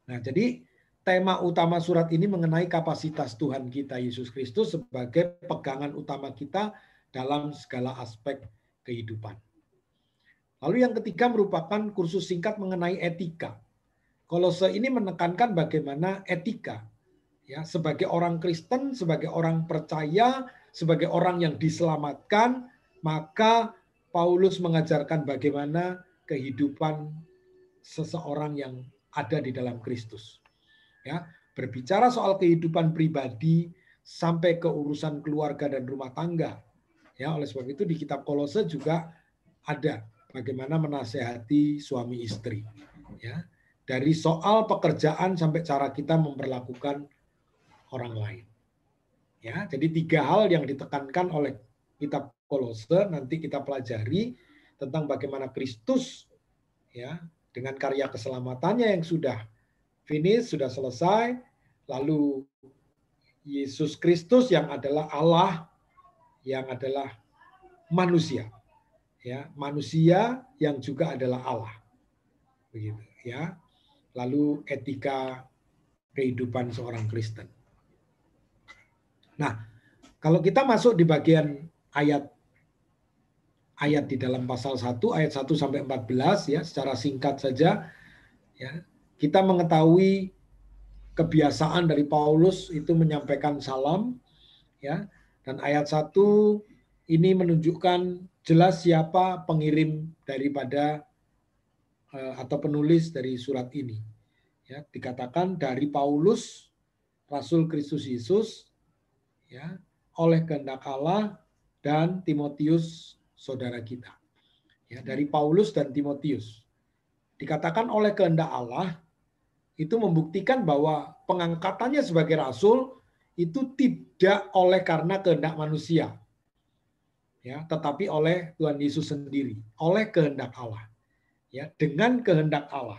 S3: Nah, jadi tema utama surat ini mengenai kapasitas Tuhan kita Yesus Kristus sebagai pegangan utama kita dalam segala aspek kehidupan. Lalu yang ketiga merupakan kursus singkat mengenai etika. Kolose ini menekankan bagaimana etika, ya, sebagai orang Kristen, sebagai orang percaya, sebagai orang yang diselamatkan, maka Paulus mengajarkan bagaimana kehidupan seseorang yang ada di dalam Kristus. Ya, berbicara soal kehidupan pribadi sampai ke urusan keluarga dan rumah tangga. Ya, oleh sebab itu di kitab Kolose juga ada bagaimana menasehati suami istri. Ya, dari soal pekerjaan sampai cara kita memperlakukan orang lain. Ya, jadi 3 hal yang ditekankan oleh kitab Kolose nanti kita pelajari tentang bagaimana Kristus ya dengan karya keselamatannya yang sudah finish, sudah selesai, lalu Yesus Kristus yang adalah Allah yang adalah manusia. Ya, manusia yang juga adalah Allah. Begitu ya. Lalu etika kehidupan seorang Kristen. Nah, kalau kita masuk di bagian ayat di dalam pasal 1 ayat 1 sampai 14 ya, secara singkat saja ya. Kita mengetahui kebiasaan dari Paulus itu menyampaikan salam ya. Dan ayat 1 ini menunjukkan jelas siapa pengirim daripada atau penulis dari surat ini. Ya, dikatakan dari Paulus Rasul Kristus Yesus ya, oleh kehendak Allah dan Timotius saudara kita. Ya, dari Paulus dan Timotius. Dikatakan oleh kehendak Allah itu membuktikan bahwa pengangkatannya sebagai rasul itu tidak oleh karena kehendak manusia. Ya, tetapi oleh Tuhan Yesus sendiri, oleh kehendak Allah. Ya, dengan kehendak Allah.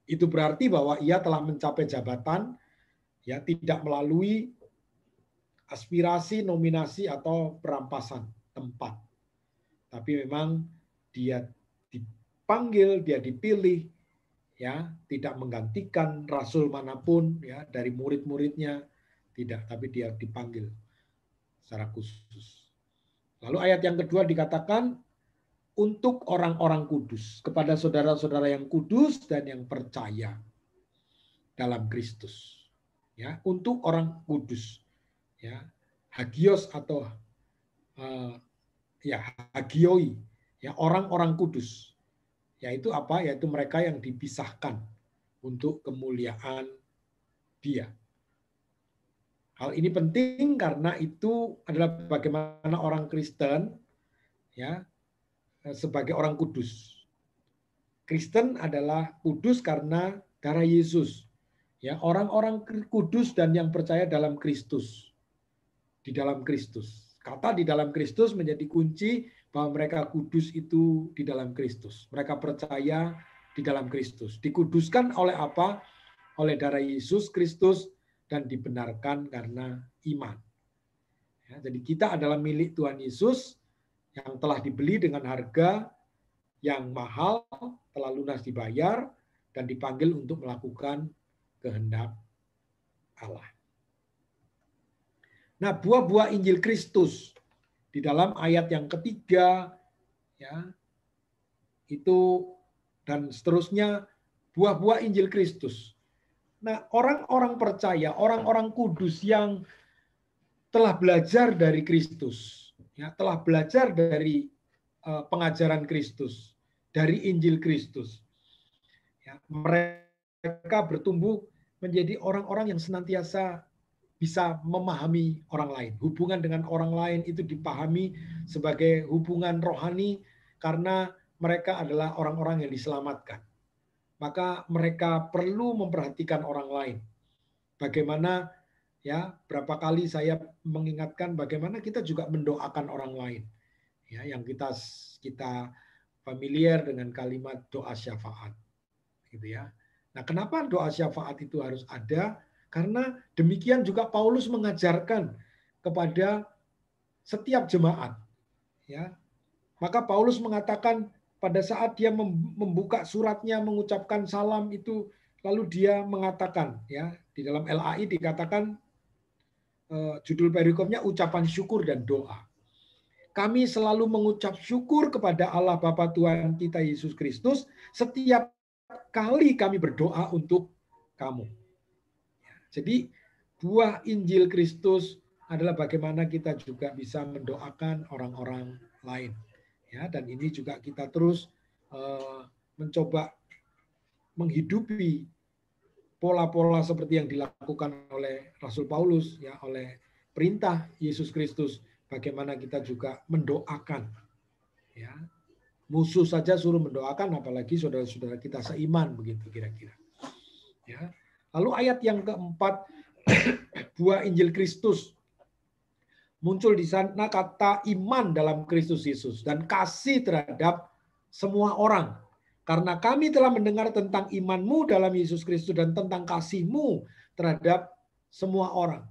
S3: Itu berarti bahwa ia telah mencapai jabatan ya tidak melalui aspirasi, nominasi atau perampasan tempat. Tapi memang dia dipanggil, dia dipilih ya, tidak menggantikan rasul manapun ya dari murid-muridnya, tidak, tapi dia dipanggil secara khusus. Lalu ayat yang kedua dikatakan untuk orang-orang kudus, kepada saudara-saudara yang kudus dan yang percaya dalam Kristus. Ya, untuk orang kudus. Ya, hagios atau ya hagioi, ya orang-orang kudus. Yaitu apa? Yaitu mereka yang dipisahkan untuk kemuliaan Dia. Hal ini penting karena itu adalah bagaimana orang Kristen ya sebagai orang kudus. Kristen adalah kudus karena darah Yesus. Ya, orang-orang kudus dan yang percaya dalam Kristus. Di dalam Kristus. Kata di dalam Kristus menjadi kunci bahwa mereka kudus itu di dalam Kristus. Mereka percaya di dalam Kristus. Dikuduskan oleh apa? Oleh darah Yesus Kristus dan dibenarkan karena iman. Ya, jadi kita adalah milik Tuhan Yesus yang telah dibeli dengan harga yang mahal, telah lunas dibayar, dan dipanggil untuk melakukan kehendak Allah. Nah, buah-buah Injil Kristus di dalam ayat yang ketiga, ya, itu dan seterusnya buah-buah Injil Kristus. Nah, orang-orang percaya, orang-orang kudus yang telah belajar dari Kristus, ya, telah belajar dari pengajaran Kristus, dari Injil Kristus. Ya, mereka bertumbuh menjadi orang-orang yang senantiasa bisa memahami orang lain. Hubungan dengan orang lain itu dipahami sebagai hubungan rohani karena mereka adalah orang-orang yang diselamatkan. Maka mereka perlu memperhatikan orang lain. Bagaimana ya, berapa kali saya mengingatkan bagaimana kita juga mendoakan orang lain. Ya, yang kita familiar dengan kalimat doa syafaat. Gitu ya. Nah, kenapa doa syafaat itu harus ada? Karena demikian juga Paulus mengajarkan kepada setiap jemaat. Ya. Maka Paulus mengatakan pada saat dia membuka suratnya mengucapkan salam itu, lalu dia mengatakan ya di dalam LAI dikatakan judul perikopnya ucapan syukur dan doa. Kami selalu mengucap syukur kepada Allah Bapa Tuhan kita Yesus Kristus setiap kali kami berdoa untuk kamu. Jadi buah Injil Kristus adalah bagaimana kita juga bisa mendoakan orang-orang lain. Ya, dan ini juga kita terus mencoba menghidupi pola-pola seperti yang dilakukan oleh Rasul Paulus, ya, oleh perintah Yesus Kristus, bagaimana kita juga mendoakan, ya. Musuh saja suruh mendoakan, apalagi saudara-saudara kita seiman, begitu kira-kira. Ya. Lalu ayat yang keempat, buah Injil Kristus. Muncul di sana kata iman dalam Kristus Yesus dan kasih terhadap semua orang. Karena kami telah mendengar tentang imanmu dalam Yesus Kristus dan tentang kasihmu terhadap semua orang.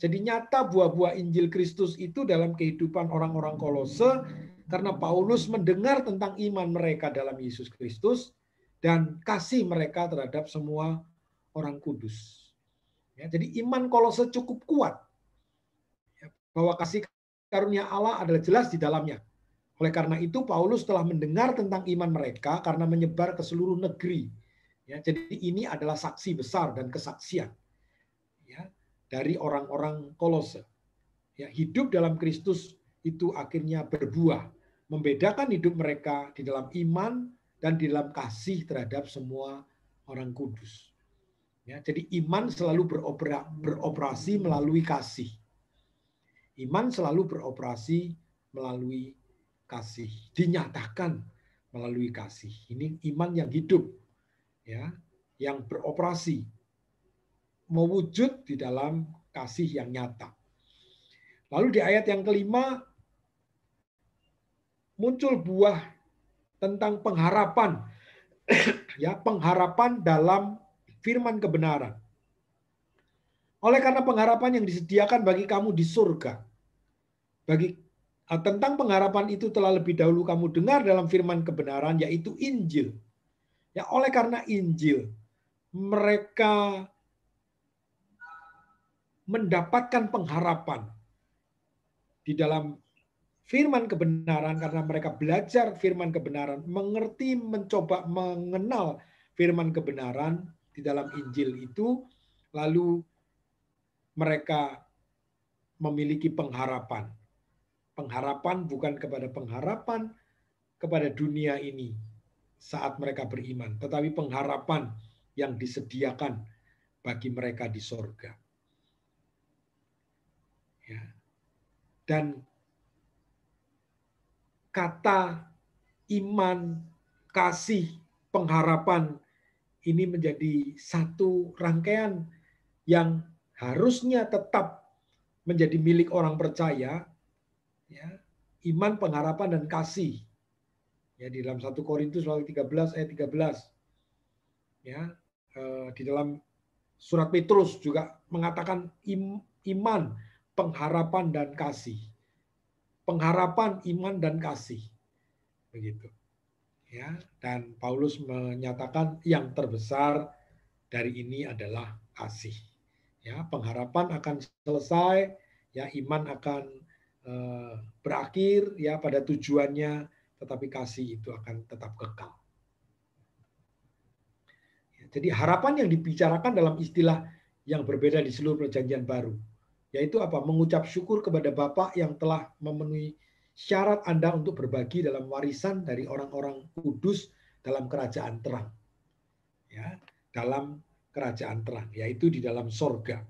S3: Jadi nyata buah-buah Injil Kristus itu dalam kehidupan orang-orang Kolose karena Paulus mendengar tentang iman mereka dalam Yesus Kristus dan kasih mereka terhadap semua orang kudus. Ya, jadi iman Kolose cukup kuat bahwa kasih karunia Allah adalah jelas di dalamnya. Oleh karena itu Paulus telah mendengar tentang iman mereka karena menyebar ke seluruh negeri. Ya, jadi ini adalah saksi besar dan kesaksian, ya, dari orang-orang Kolose. Ya, hidup dalam Kristus itu akhirnya berbuah, membedakan hidup mereka di dalam iman dan di dalam kasih terhadap semua orang kudus. Ya, jadi iman selalu beroperasi melalui kasih. Iman selalu beroperasi melalui kasih, dinyatakan melalui kasih. Ini iman yang hidup, ya, yang beroperasi, mewujud di dalam kasih yang nyata. Lalu di ayat yang kelima muncul buah tentang pengharapan, ya, pengharapan dalam firman kebenaran. Oleh karena pengharapan yang disediakan bagi kamu di surga, tentang pengharapan itu telah lebih dahulu kamu dengar dalam firman kebenaran, yaitu Injil. Ya, oleh karena Injil, mereka mendapatkan pengharapan di dalam firman kebenaran karena mereka belajar firman kebenaran, mengerti, mencoba mengenal firman kebenaran di dalam Injil itu, lalu mereka memiliki pengharapan. Pengharapan bukan kepada dunia ini saat mereka beriman, tetapi pengharapan yang disediakan bagi mereka di sorga. Ya. Dan kata iman, kasih, pengharapan ini menjadi satu rangkaian yang harusnya tetap menjadi milik orang percaya, ya, iman, pengharapan, dan kasih. Ya, di dalam 1 Korintus 13 ayat 13. Ya, di dalam surat Petrus juga mengatakan iman, pengharapan, dan kasih. Pengharapan, iman, dan kasih. Begitu. Ya, dan Paulus menyatakan yang terbesar dari ini adalah kasih. Ya, pengharapan akan selesai, ya, iman akan berakhir, ya, pada tujuannya, tetapi kasih itu akan tetap kekal. Ya, jadi harapan yang dibicarakan dalam istilah yang berbeda di seluruh perjanjian baru, yaitu apa? Mengucap syukur kepada Bapa yang telah memenuhi syarat Anda untuk berbagi dalam warisan dari orang-orang kudus dalam kerajaan terang. Ya, dalam kerajaan terang, yaitu di dalam sorga.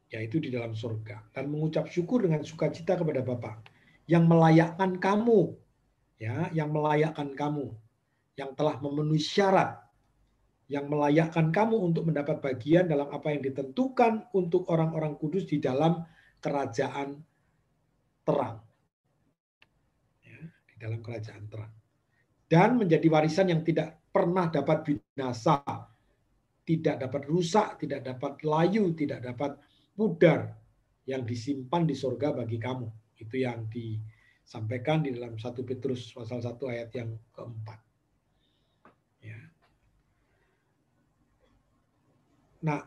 S3: Yaitu di dalam sorga. Dan mengucap syukur dengan sukacita kepada Bapa yang melayakkan kamu, ya, yang melayakkan kamu, yang telah memenuhi syarat, yang melayakkan kamu untuk mendapat bagian dalam apa yang ditentukan untuk orang-orang kudus di dalam kerajaan terang. Ya, di dalam kerajaan terang. Dan menjadi warisan yang tidak pernah dapat binasa, tidak dapat rusak, tidak dapat layu, tidak dapat pudar, yang disimpan di surga bagi kamu. Itu yang disampaikan di dalam 1 Petrus pasal 1 ayat yang keempat. Ya. Nah,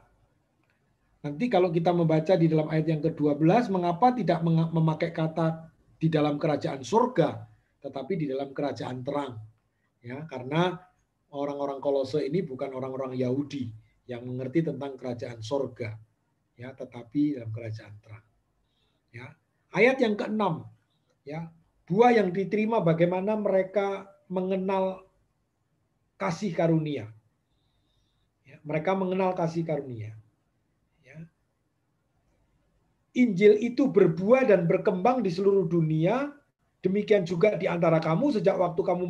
S3: nanti kalau kita membaca di dalam ayat yang ke-12, mengapa tidak memakai kata di dalam kerajaan surga, tetapi di dalam kerajaan terang. Ya, karena orang-orang Kolose ini bukan orang-orang Yahudi yang mengerti tentang kerajaan surga, ya, tetapi dalam kerajaan terang. Ya. Ayat yang ke-6, ya, buah yang diterima bagaimana mereka mengenal kasih karunia. mereka mengenal kasih karunia. Ya. Injil itu berbuah dan berkembang di seluruh dunia, demikian juga di antara kamu sejak waktu kamu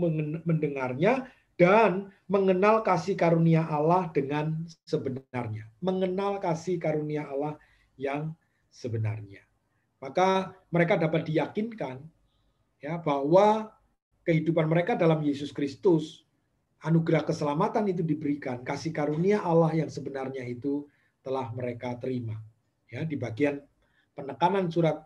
S3: mendengarnya dan mengenal kasih karunia Allah dengan sebenarnya. Mengenal kasih karunia Allah yang sebenarnya. Maka mereka dapat diyakinkan ya bahwa kehidupan mereka dalam Yesus Kristus, anugerah keselamatan itu diberikan, kasih karunia Allah yang sebenarnya itu telah mereka terima. Ya, di bagian penekanan surat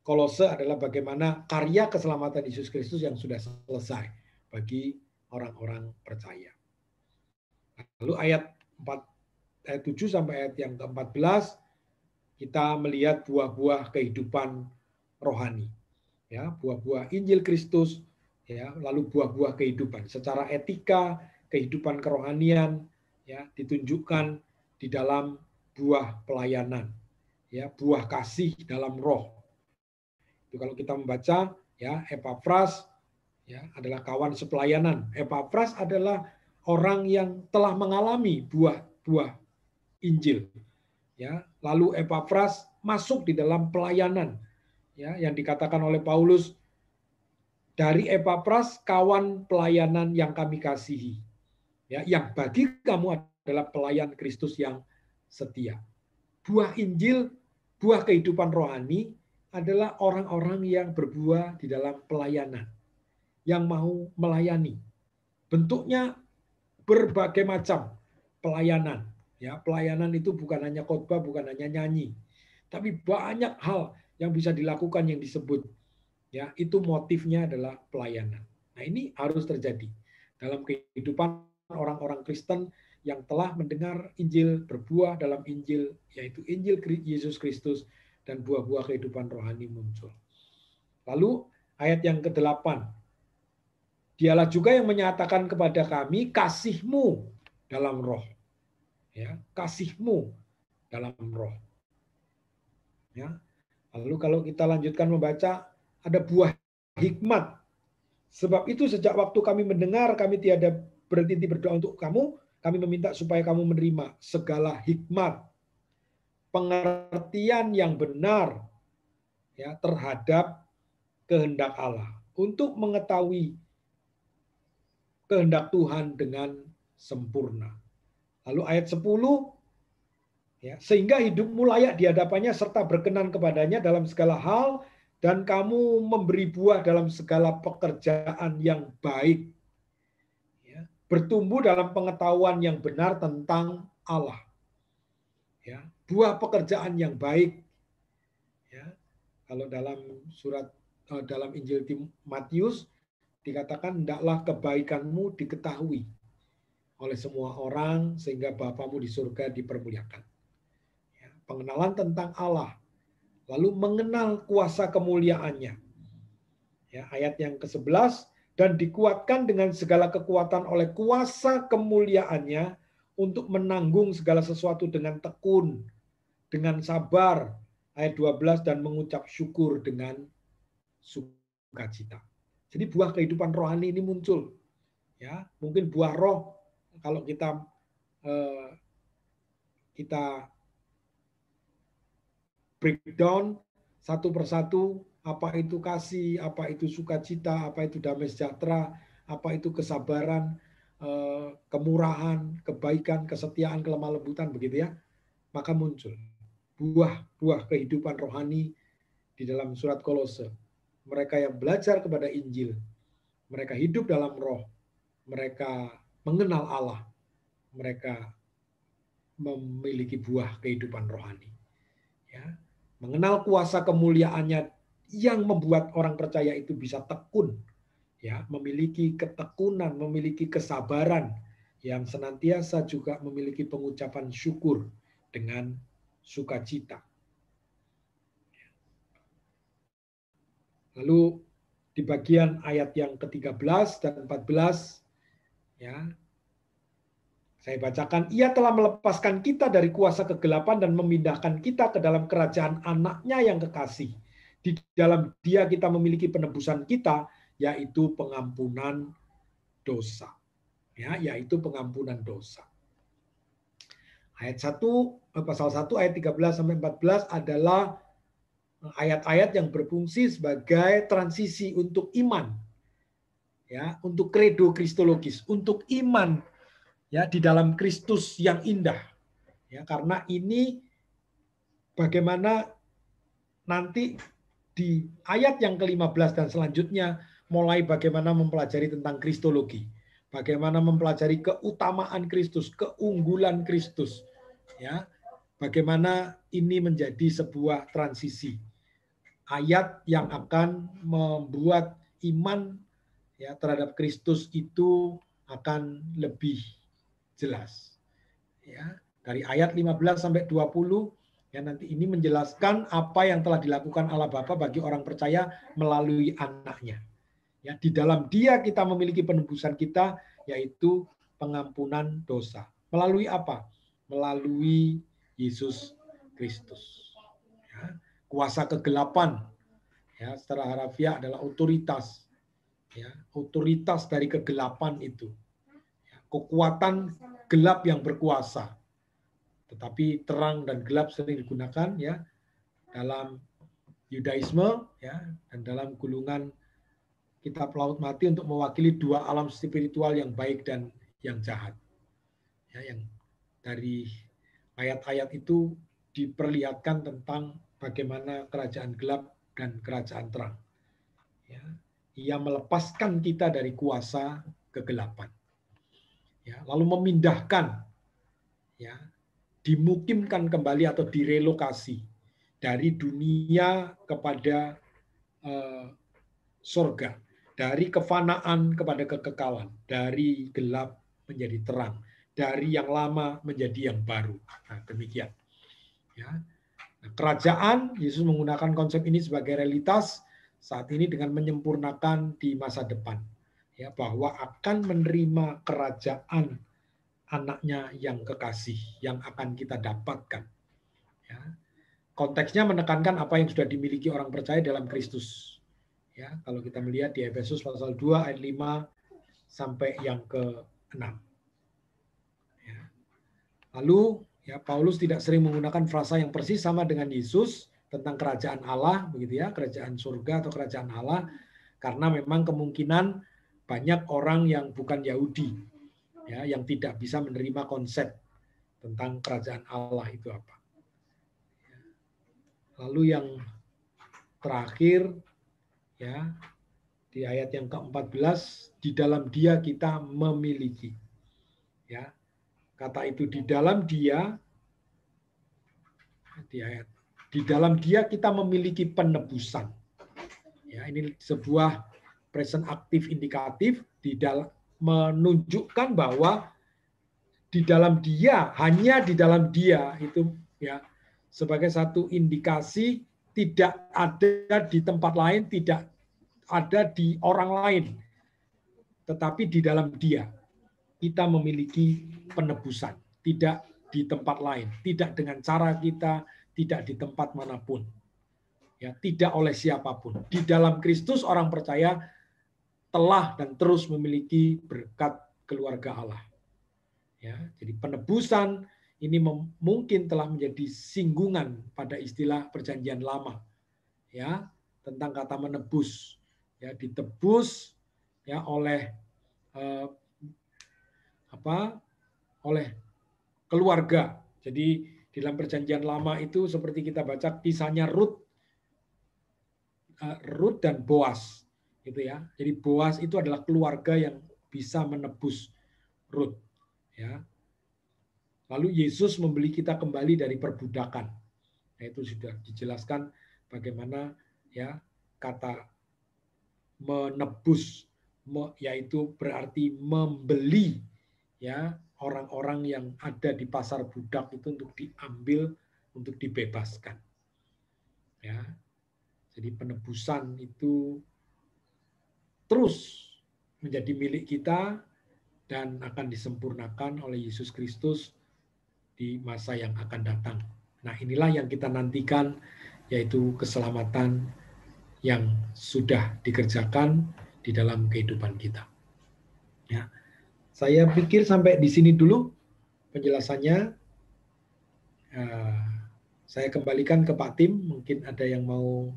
S3: Kolose adalah bagaimana karya keselamatan Yesus Kristus yang sudah selesai bagi orang-orang percaya. Lalu ayat 7 sampai ayat yang ke-14 kita melihat buah-buah kehidupan rohani. Ya, buah-buah Injil Kristus, ya, lalu buah-buah kehidupan secara etika, kehidupan kerohanian, ya, ditunjukkan di dalam buah pelayanan, ya, buah kasih dalam roh. Itu kalau kita membaca, ya, Epafras, ya, adalah kawan sepelayanan. Epafras adalah orang yang telah mengalami buah-buah Injil, ya. Lalu Epafras masuk di dalam pelayanan, ya, yang dikatakan oleh Paulus, dari Epafras kawan pelayanan yang kami kasihi, ya, yang bagi kamu adalah pelayan Kristus yang setia. Buah Injil, buah kehidupan rohani adalah orang-orang yang berbuah di dalam pelayanan, yang mau melayani. Bentuknya berbagai macam pelayanan. Ya, pelayanan itu bukan hanya khotbah, bukan hanya nyanyi, tapi banyak hal yang bisa dilakukan yang disebut. Ya, itu motifnya adalah pelayanan. Nah, ini harus terjadi dalam kehidupan orang-orang Kristen yang telah mendengar Injil, berbuah dalam Injil, yaitu Injil Yesus Kristus, dan buah-buah kehidupan rohani muncul. Lalu ayat yang ke-8, dialah juga yang menyatakan kepada kami kasih-Mu dalam roh. Ya, kasih-Mu dalam roh. Ya. Lalu kalau kita lanjutkan membaca, ada buah hikmat. Sebab itu sejak waktu kami mendengar, kami tiada berhenti berdoa untuk kamu, kami meminta supaya kamu menerima segala hikmat, pengertian yang benar, ya, terhadap kehendak Allah, untuk mengetahui kehendak Tuhan dengan sempurna. Lalu ayat 10, ya, sehingga hidupmu layak di hadapannya serta berkenan kepadanya dalam segala hal, dan kamu memberi buah dalam segala pekerjaan yang baik. Ya, bertumbuh dalam pengetahuan yang benar tentang Allah. Ya, buah pekerjaan yang baik. Ya, kalau dalam dalam Injil Matius dikatakan, hendaklah kebaikanmu diketahui oleh semua orang sehingga Bapamu di surga dipermuliakan. Ya, pengenalan tentang Allah, lalu mengenal kuasa kemuliaannya. Ya, ayat yang ke-11, dan dikuatkan dengan segala kekuatan oleh kuasa kemuliaannya untuk menanggung segala sesuatu dengan tekun, dengan sabar. Ayat 12, dan mengucap syukur dengan sukacita. Jadi buah kehidupan rohani ini muncul. Ya, mungkin buah roh kalau kita breakdown satu persatu, apa itu kasih, apa itu sukacita, apa itu damai sejahtera, apa itu kesabaran, kemurahan, kebaikan, kesetiaan, kelemah lembutan, begitu ya, maka muncul buah-buah kehidupan rohani di dalam surat Kolose. Mereka yang belajar kepada Injil, mereka hidup dalam roh, mereka mengenal Allah, mereka memiliki buah kehidupan rohani. Ya, mengenal kuasa kemuliaannya yang membuat orang percaya itu bisa tekun, ya, memiliki ketekunan, memiliki kesabaran, yang senantiasa juga memiliki pengucapan syukur dengan sukacita. Lalu di bagian ayat yang ke-13 dan 14, ya, saya bacakan, ia telah melepaskan kita dari kuasa kegelapan dan memindahkan kita ke dalam kerajaan anaknya yang kekasih. Di dalam dia kita memiliki penebusan kita, yaitu pengampunan dosa. Ya, yaitu pengampunan dosa. Pasal 1 ayat 13 sampai 14 adalah ayat-ayat yang berfungsi sebagai transisi untuk iman. Ya, untuk kredo kristologis, untuk iman ya di dalam Kristus yang indah. Ya, karena ini bagaimana nanti di ayat yang ke-15 dan selanjutnya mulai bagaimana mempelajari tentang kristologi. Bagaimana mempelajari keutamaan Kristus, keunggulan Kristus. Ya, bagaimana ini menjadi sebuah transisi. Ayat yang akan membuat iman ya terhadap Kristus itu akan lebih jelas. Ya, dari ayat 15 sampai 20 ya nanti ini menjelaskan apa yang telah dilakukan Allah Bapa bagi orang percaya melalui anaknya. Ya, di dalam Dia kita memiliki penebusan kita, yaitu pengampunan dosa. Melalui apa? Melalui Yesus Kristus. Ya, kuasa kegelapan, ya, secara harafiah adalah otoritas. Ya, otoritas dari kegelapan itu. Ya, kekuatan gelap yang berkuasa. Tetapi terang dan gelap sering digunakan ya dalam Yudaisme ya dan dalam gulungan kitab Laut Mati untuk mewakili dua alam spiritual yang baik dan yang jahat. Ya, yang dari ayat-ayat itu diperlihatkan tentang bagaimana kerajaan gelap dan kerajaan terang. Ya, ia melepaskan kita dari kuasa kegelapan. Ya, lalu memindahkan, ya, dimukimkan kembali atau direlokasi dari dunia kepada surga. Dari kefanaan kepada kekekalan, dari gelap menjadi terang, dari yang lama menjadi yang baru. Nah, demikian. Ya. Nah, kerajaan, Yesus menggunakan konsep ini sebagai realitas saat ini dengan menyempurnakan di masa depan. Ya, bahwa akan menerima kerajaan anaknya yang kekasih, yang akan kita dapatkan. Ya. Konteksnya menekankan apa yang sudah dimiliki orang percaya dalam Kristus. Ya, kalau kita melihat di Efesus pasal 2 ayat 5 sampai yang ke-6. Ya. Lalu ya Paulus tidak sering menggunakan frasa yang persis sama dengan Yesus tentang kerajaan Allah, begitu ya, kerajaan surga atau kerajaan Allah, karena memang kemungkinan banyak orang yang bukan Yahudi ya yang tidak bisa menerima konsep tentang kerajaan Allah itu apa. Lalu yang terakhir ya di ayat yang ke-14, di dalam Dia kita memiliki. Ya. Kata itu di dalam Dia, di dalam Dia kita memiliki penebusan. Ya, ini sebuah present aktif indikatif di dalam menunjukkan bahwa di dalam Dia, hanya di dalam Dia itu ya sebagai satu indikasi tidak ada di tempat lain, tidak ada di orang lain, tetapi di dalam Dia kita memiliki penebusan, tidak di tempat lain, tidak dengan cara kita, tidak di tempat manapun, ya, tidak oleh siapapun. Di dalam Kristus orang percaya telah dan terus memiliki berkat keluarga Allah. Ya, jadi penebusan ini mungkin telah menjadi singgungan pada istilah perjanjian lama, ya, tentang kata menebus, ya, ditebus ya oleh oleh keluarga. Jadi dalam perjanjian lama itu seperti kita baca kisahnya Rut dan Boas, gitu ya. Jadi Boas itu adalah keluarga yang bisa menebus Rut, ya. Lalu Yesus membeli kita kembali dari perbudakan. Nah, itu sudah dijelaskan bagaimana ya kata menebus, yaitu berarti membeli ya orang-orang yang ada di pasar budak itu untuk diambil, untuk dibebaskan. Ya. Jadi penebusan itu terus menjadi milik kita dan akan disempurnakan oleh Yesus Kristus di masa yang akan datang. Nah, inilah yang kita nantikan, yaitu keselamatan yang sudah dikerjakan di dalam kehidupan kita. Ya. Saya pikir sampai di sini dulu penjelasannya. Saya kembalikan ke Pak Tim, mungkin ada yang mau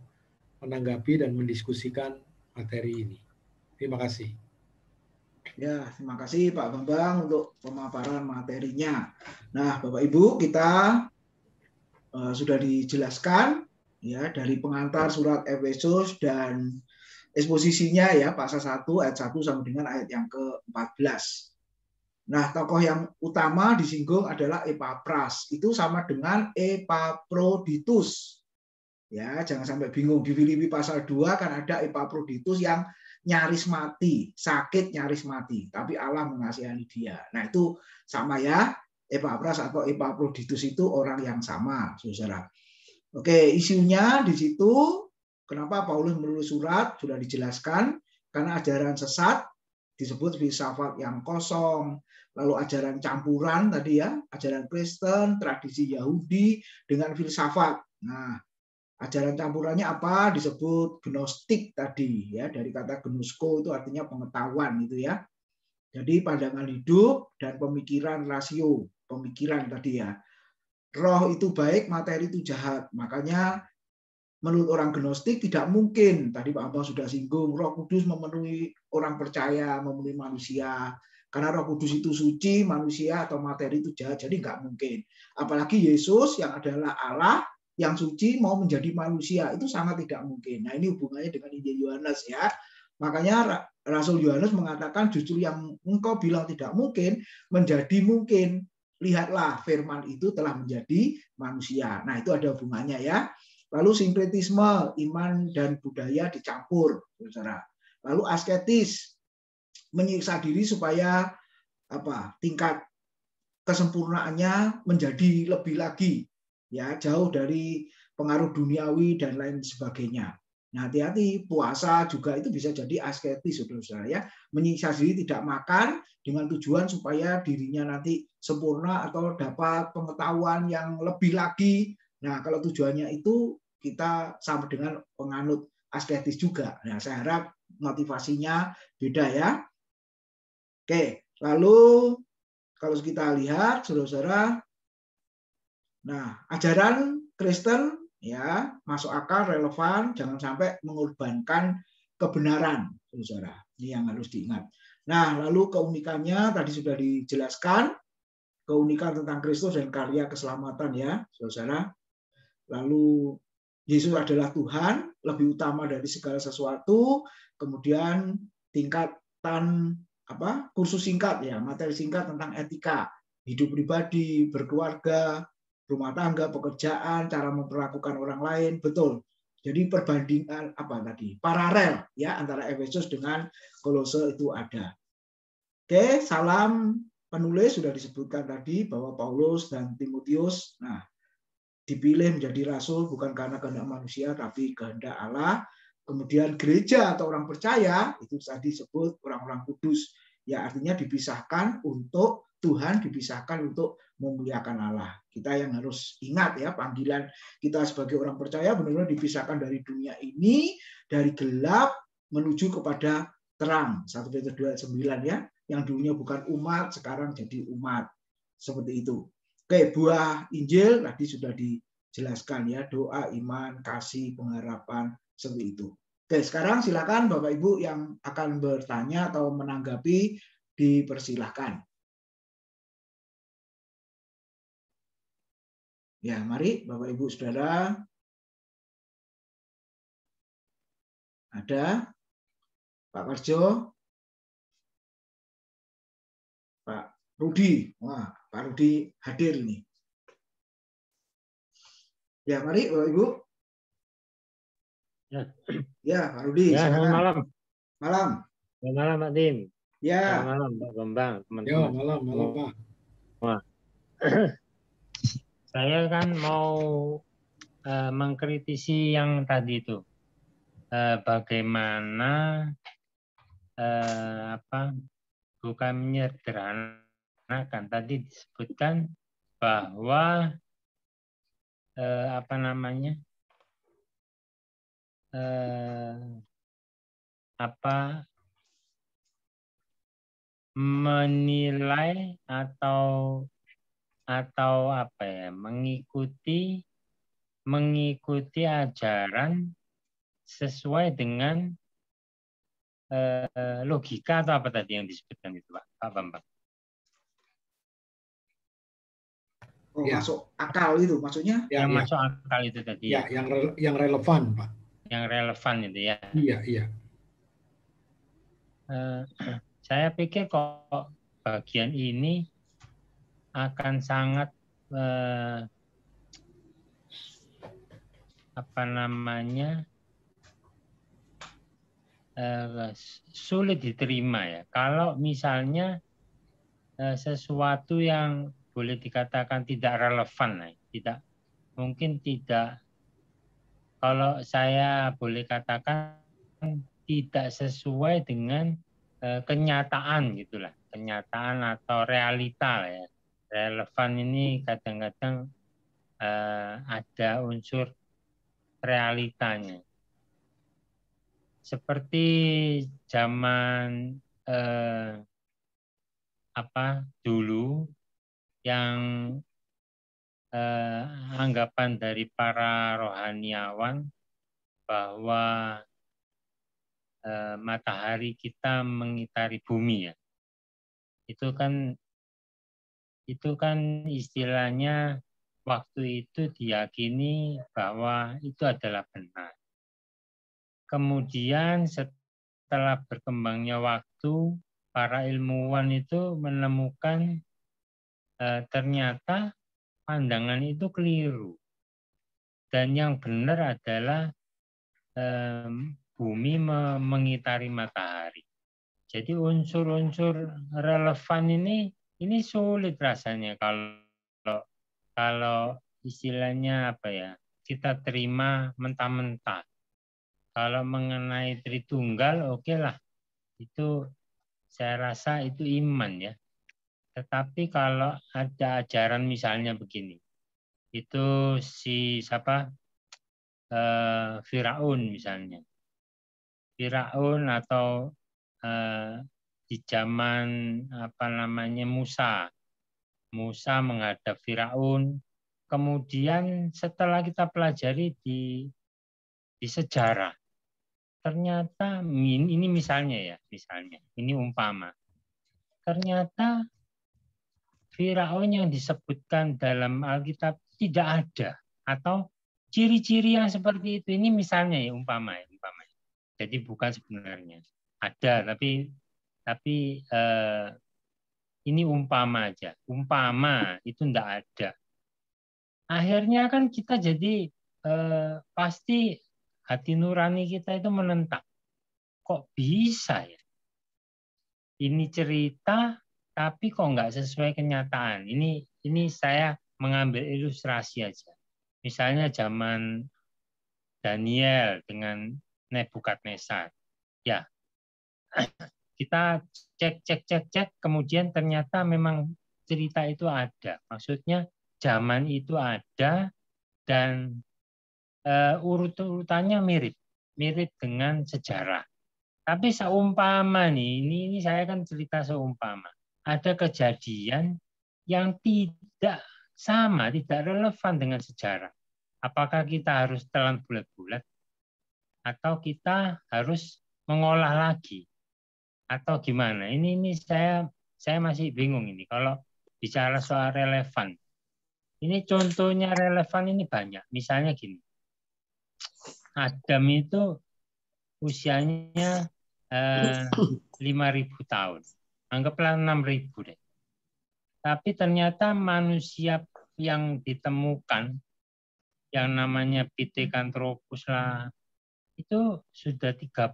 S3: menanggapi dan mendiskusikan materi ini. Terima kasih.
S1: Ya, terima kasih Pak Bambang untuk pemaparan materinya. Nah, Bapak Ibu, kita sudah dijelaskan ya dari pengantar surat Efesus dan eksposisinya ya pasal 1 ayat 1 sampai dengan ayat yang ke-14. Nah, tokoh yang utama disinggung adalah Epapras. Itu sama dengan Epaphroditus. Ya, jangan sampai bingung. Di Filipi pasal 2 kan ada Epaphroditus yang nyaris mati, sakit nyaris mati, tapi Allah mengasihani dia. Nah, itu sama ya. Epapras atau Epaphroditus itu orang yang sama, Saudara. Oke, isunya di situ kenapa Paulus menulis surat sudah dijelaskan, karena ajaran sesat disebut filsafat yang kosong, lalu ajaran campuran tadi ya, ajaran Kristen, tradisi Yahudi dengan filsafat. Nah, ajaran campurannya apa? Disebut gnostik tadi ya, dari kata gnosko itu artinya pengetahuan itu ya. Jadi pandangan hidup dan pemikiran rasio, pemikiran tadi ya. Roh itu baik, materi itu jahat. Makanya menurut orang gnostik tidak mungkin, tadi Pak Abang sudah singgung, Roh Kudus memenuhi orang percaya, memenuhi manusia. Karena Roh Kudus itu suci, manusia atau materi itu jahat, jadi nggak mungkin. Apalagi Yesus yang adalah Allah, yang suci mau menjadi manusia, itu sangat tidak mungkin. Nah, ini hubungannya dengan Injil Yohanes ya. Makanya Rasul Yohanes mengatakan justru yang engkau bilang tidak mungkin menjadi mungkin. Lihatlah firman itu telah menjadi manusia. Nah, itu ada hubungannya ya. Lalu sinkretisme, iman dan budaya dicampur, Saudara. Lalu asketis, menyiksa diri supaya tingkat kesempurnaannya menjadi lebih lagi, ya jauh dari pengaruh duniawi dan lain sebagainya. Nah, hati-hati, puasa juga itu bisa jadi asketis, saudara ya, menyiksa diri tidak makan dengan tujuan supaya dirinya nanti sempurna atau dapat pengetahuan yang lebih lagi. Nah, kalau tujuannya itu kita sama dengan penganut asketis juga. Nah, saya harap motivasinya beda ya. Oke, lalu kalau kita lihat, saudara-saudara, nah ajaran Kristen ya masuk akal, relevan, jangan sampai mengorbankan kebenaran, saudara. Ini yang harus diingat. Nah, lalu keunikannya tadi sudah dijelaskan, keunikan tentang Kristus dan karya keselamatan ya, saudara. Lalu Yesus adalah Tuhan, lebih utama dari segala sesuatu. Kemudian tingkatan kursus singkat ya, materi singkat tentang etika, hidup pribadi, berkeluarga, rumah tangga, pekerjaan, cara memperlakukan orang lain, betul. Jadi perbandingan paralel ya antara Efesus dengan Kolose itu ada. Oke, salam penulis sudah disebutkan tadi bahwa Paulus dan Timotius, nah dipilih menjadi rasul bukan karena kehendak manusia tapi kehendak Allah. Kemudian gereja atau orang percaya itu tadi disebut orang-orang kudus. Ya artinya dipisahkan untuk Tuhan, dipisahkan untuk memuliakan Allah. Kita yang harus ingat ya, panggilan kita sebagai orang percaya benar-benar dipisahkan dari dunia ini, dari gelap menuju kepada terang. 1 Petrus 2 ayat 9 ya, yang dulunya bukan umat sekarang jadi umat. Seperti itu. Oke, buah Injil tadi sudah dijelaskan ya, doa, iman, kasih, pengharapan, seperti itu. Oke, sekarang silakan Bapak Ibu yang akan bertanya atau menanggapi dipersilahkan. Ya, mari Bapak Ibu Saudara. Ada Pak Karjo, Pak Rudi. Wah, Pak Rudi hadir nih. Ya, mari Bapak Ibu. Ya, Pak Rudi.
S5: Ya, selamat malam.
S1: Malam.
S5: Selamat malam, Pak Tim.
S1: Ya.
S5: Selamat malam, Pak Bambang, teman-teman.
S3: Ya, malam, Pak.
S5: Wah. Saya kan mau mengkritisi yang tadi itu. Bagaimana bukan menyederhanakan. Tadi disebutkan bahwa menilai atau atau apa ya, mengikuti ajaran sesuai dengan logika atau apa tadi yang disebutkan itu, Pak Bambang?
S1: Oh,
S3: Ya.
S1: masuk akal itu maksudnya?
S3: Ya,
S5: Yang
S3: ya.
S5: masuk akal itu tadi
S3: Ya,
S5: ya?
S3: yang relevan, Pak.
S5: Yang relevan itu ya?
S3: Iya, iya.
S5: Saya pikir kok bagian ini akan sangat apa namanya, sulit diterima ya. Kalau misalnya sesuatu yang boleh dikatakan tidak relevan, mungkin tidak, kalau saya boleh katakan tidak sesuai dengan kenyataan gitulah, kenyataan atau realita ya. Relevan ini kadang-kadang ada unsur realitanya. Seperti zaman dulu yang anggapan dari para rohaniawan bahwa matahari kita mengitari bumi ya. Itu kan istilahnya waktu itu diyakini bahwa itu adalah benar. Kemudian setelah berkembangnya waktu, para ilmuwan itu menemukan ternyata pandangan itu keliru. Dan yang benar adalah bumi mengitari matahari. Jadi unsur-unsur relevan ini sulit rasanya kalau istilahnya apa ya, kita terima mentah-mentah. Kalau mengenai Tritunggal, oke lah, itu saya rasa itu iman ya. Tetapi kalau ada ajaran misalnya begini, itu si Firaun misalnya. Firaun atau di zaman Musa. Musa menghadap Firaun. Kemudian setelah kita pelajari di sejarah, ternyata ini misalnya ini umpama. Ternyata Firaun yang disebutkan dalam Alkitab tidak ada, atau ciri-ciri yang seperti itu. Ini misalnya ya, umpama. Jadi bukan sebenarnya ada, tapi ini umpama aja. Umpama itu tidak ada. Akhirnya kan kita jadi pasti hati nurani kita itu menentang. Kok bisa ya? Ini cerita tapi kok nggak sesuai kenyataan. Ini saya mengambil ilustrasi aja. Misalnya zaman Daniel dengan Nebukadnezar. Ya, kita cek, kemudian ternyata memang cerita itu ada. Maksudnya zaman itu ada dan urut-urutannya mirip dengan sejarah. Tapi seumpama ini saya kan cerita seumpama. Ada kejadian yang tidak sama, tidak relevan dengan sejarah. Apakah kita harus telan bulat-bulat? Atau kita harus mengolah lagi? Atau gimana? Ini saya masih bingung ini. Kalau bicara soal relevan. Ini contohnya relevan ini banyak. Misalnya gini. Adam itu usianya 5.000 tahun. Anggaplah 6.000 deh. Tapi ternyata manusia yang ditemukan, yang namanya Pithecanthropus lah, itu sudah 30.000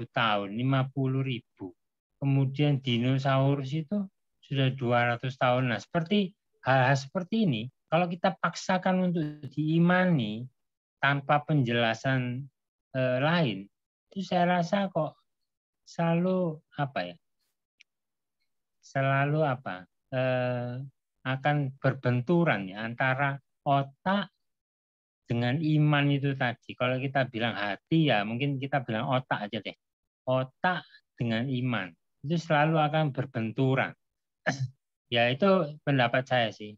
S5: tahun, 50.000. Kemudian dinosaurus itu sudah 200 tahun. Nah, seperti hal-hal seperti ini, kalau kita paksakan untuk diimani tanpa penjelasan lain, itu saya rasa kok selalu akan berbenturan ya antara otak dengan iman itu tadi. Kalau kita bilang hati ya mungkin kita bilang otak aja deh. Otak dengan iman itu selalu akan berbenturan. Ya itu pendapat saya sih.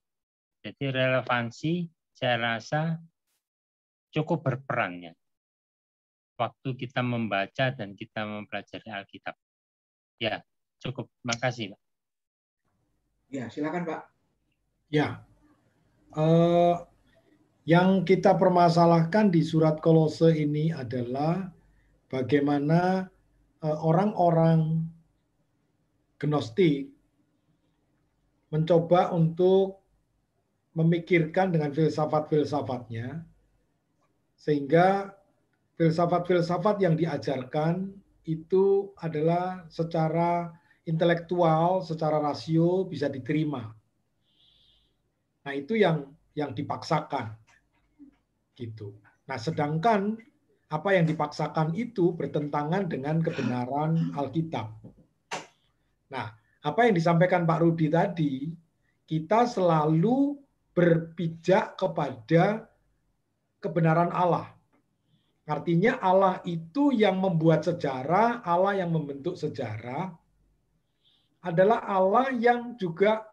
S5: Jadi relevansi saya rasa cukup berperan ya. Waktu kita membaca dan kita mempelajari Alkitab. Ya, cukup. Makasih, Pak.
S1: Ya, silakan Pak.
S3: Ya, yang kita permasalahkan di surat Kolose ini adalah bagaimana orang-orang Gnostik mencoba untuk memikirkan dengan filsafat-filsafatnya, sehingga filsafat-filsafat yang diajarkan itu adalah secara intelektual, secara rasio bisa diterima. Nah, itu yang dipaksakan. Gitu. Nah, sedangkan apa yang dipaksakan itu bertentangan dengan kebenaran Alkitab. Nah, apa yang disampaikan Pak Rudi tadi, kita selalu berpijak kepada kebenaran Allah. Artinya Allah itu yang membuat sejarah, Allah yang membentuk sejarah, adalah Allah yang juga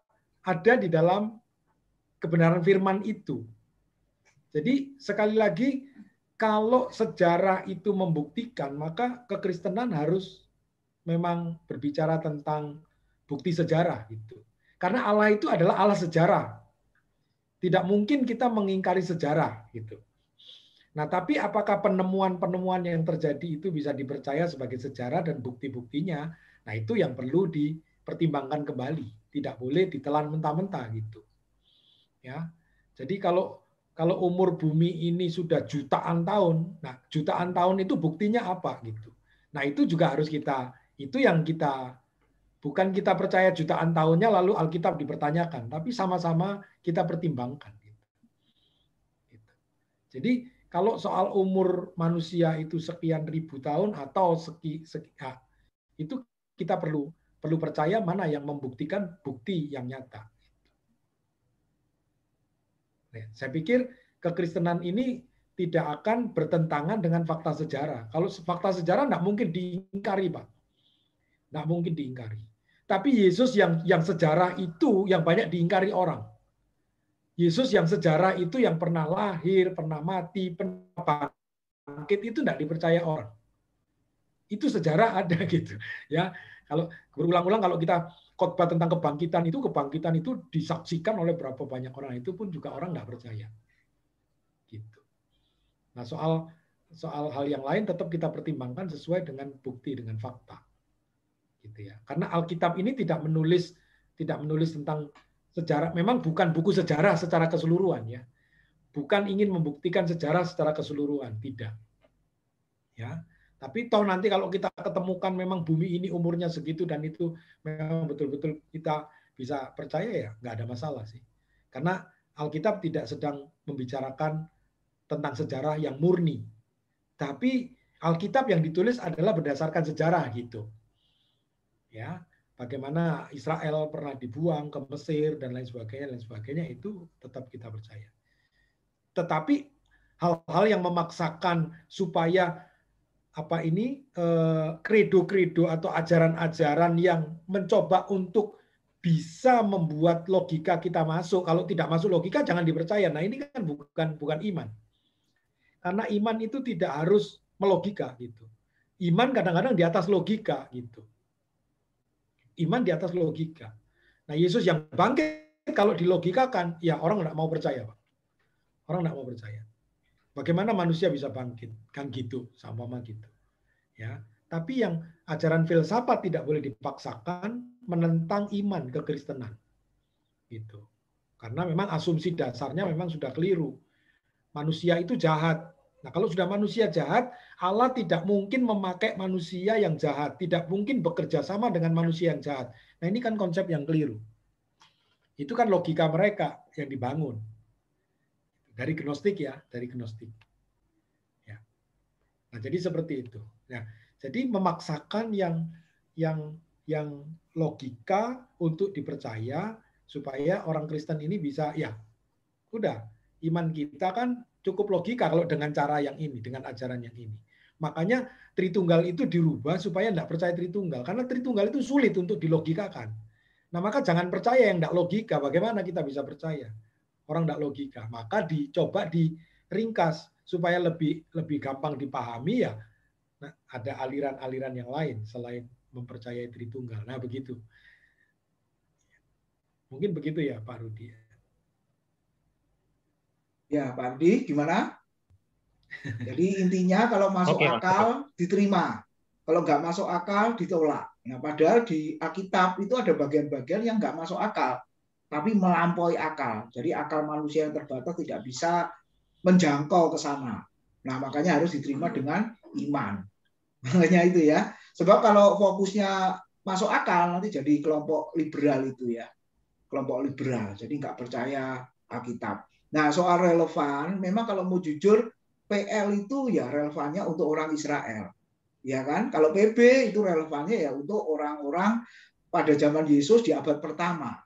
S3: ada di dalam kebenaran firman itu. Jadi sekali lagi, kalau sejarah itu membuktikan, maka kekristenan harus memang berbicara tentang bukti sejarah gitu. Karena Allah itu adalah Allah sejarah. Tidak mungkin kita mengingkari sejarah gitu. Nah, tapi apakah penemuan-penemuan yang terjadi itu bisa dipercaya sebagai sejarah dan bukti-buktinya? Nah, itu yang perlu dipertimbangkan kembali. Tidak boleh ditelan mentah-mentah gitu. Ya. Jadi kalau umur bumi ini sudah jutaan tahun, nah jutaan tahun itu buktinya apa gitu. Nah, itu juga harus itu yang kita, bukan kita percaya jutaan tahunnya lalu Alkitab dipertanyakan, tapi sama-sama kita pertimbangkan. Gitu. Jadi kalau soal umur manusia itu sekian ribu tahun atau itu kita perlu percaya mana yang membuktikan bukti yang nyata. Saya pikir kekristenan ini tidak akan bertentangan dengan fakta sejarah. Kalau fakta sejarah tidak mungkin diingkari, Pak. Tidak mungkin diingkari. Tapi Yesus yang sejarah itu yang banyak diingkari orang. Yesus yang sejarah itu yang pernah lahir, pernah mati, pernah bangkit, itu tidak dipercaya orang. Itu sejarah ada gitu. Ya, kalau berulang-ulang kalau kita khotbah tentang kebangkitan itu disaksikan oleh berapa banyak orang, itu pun juga orang tidak percaya. Gitu. Nah, soal hal yang lain tetap kita pertimbangkan sesuai dengan bukti, dengan fakta. Gitu ya. Karena Alkitab ini tidak menulis tentang sejarah, memang bukan buku sejarah secara keseluruhan ya. Bukan ingin membuktikan sejarah secara keseluruhan, tidak. Ya. Tapi toh nanti kalau kita ketemukan memang bumi ini umurnya segitu dan itu memang betul-betul kita bisa percaya, ya nggak ada masalah sih. Karena Alkitab tidak sedang membicarakan tentang sejarah yang murni. Tapi Alkitab yang ditulis adalah berdasarkan sejarah gitu. Ya, bagaimana Israel pernah dibuang ke Mesir dan lain sebagainya itu tetap kita percaya. Tetapi hal-hal yang memaksakan supaya kredo-kredo atau ajaran-ajaran yang mencoba untuk bisa membuat logika kita masuk. Kalau tidak masuk logika jangan dipercaya. Nah, ini kan bukan iman. Karena iman itu tidak harus melogika gitu. Iman kadang-kadang di atas logika gitu. Iman di atas logika. Nah, Yesus yang bangkit kalau dilogikakan, ya orang nggak mau percaya, Pak. Orang nggak mau percaya. Bagaimana manusia bisa bangkit? Kan gitu, sama gitu. Ya, tapi yang ajaran filsafat tidak boleh dipaksakan menentang iman kekristenan. Gitu. Karena memang asumsi dasarnya memang sudah keliru. Manusia itu jahat. Nah, kalau sudah manusia jahat, Allah tidak mungkin memakai manusia yang jahat, tidak mungkin bekerja sama dengan manusia yang jahat. Nah, ini kan konsep yang keliru. Itu kan logika mereka yang dibangun. Dari Gnostik ya, dari Gnostik. Ya. Nah, jadi seperti itu. Nah, jadi memaksakan yang logika untuk dipercaya supaya orang Kristen ini bisa, ya udah, iman kita kan cukup logika kalau dengan cara yang ini, dengan ajaran yang ini. Makanya Tritunggal itu dirubah supaya tidak percaya Tritunggal. Karena Tritunggal itu sulit untuk dilogikakan. Nah, maka jangan percaya yang tidak logika. Bagaimana kita bisa percaya? orang tidak logika. Maka dicoba diringkas supaya lebih gampang dipahami ya. Nah, ada aliran-aliran yang lain selain mempercayai Tritunggal. Nah, begitu. Mungkin begitu ya, Pak Rudi.
S1: Ya, Pak Rudi, gimana? Jadi intinya kalau masuk akal diterima, kalau nggak masuk akal ditolak. Nah, padahal di Alkitab itu ada bagian-bagian yang nggak masuk akal, tapi melampaui akal. Jadi akal manusia yang terbatas tidak bisa menjangkau ke sana. Nah, makanya harus diterima dengan iman. Makanya itu ya. Sebab kalau fokusnya masuk akal nanti jadi kelompok liberal itu ya. Kelompok liberal. Jadi nggak percaya Alkitab. Nah, soal relevan, memang kalau mau jujur, PL itu ya relevannya untuk orang Israel. Ya kan? Kalau PB itu relevannya ya untuk orang-orang pada zaman Yesus di abad pertama.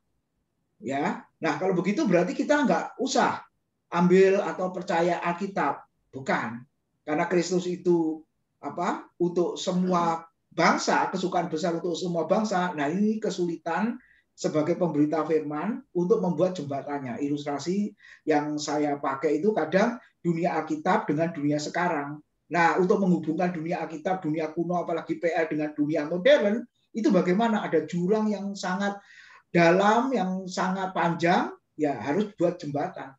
S1: Ya. Nah, kalau begitu berarti kita nggak usah ambil atau percaya Alkitab. Bukan. Karena Kristus itu untuk semua bangsa, kesukaan besar untuk semua bangsa. Nah, ini kesulitan sebagai pemberita firman untuk membuat jembatannya. Ilustrasi yang saya pakai itu kadang dunia Alkitab dengan dunia sekarang. Nah, untuk menghubungkan dunia Alkitab, dunia kuno, apalagi PL dengan dunia modern, itu bagaimana? Ada jurang yang sangat dalam, yang sangat panjang, ya harus buat jembatan.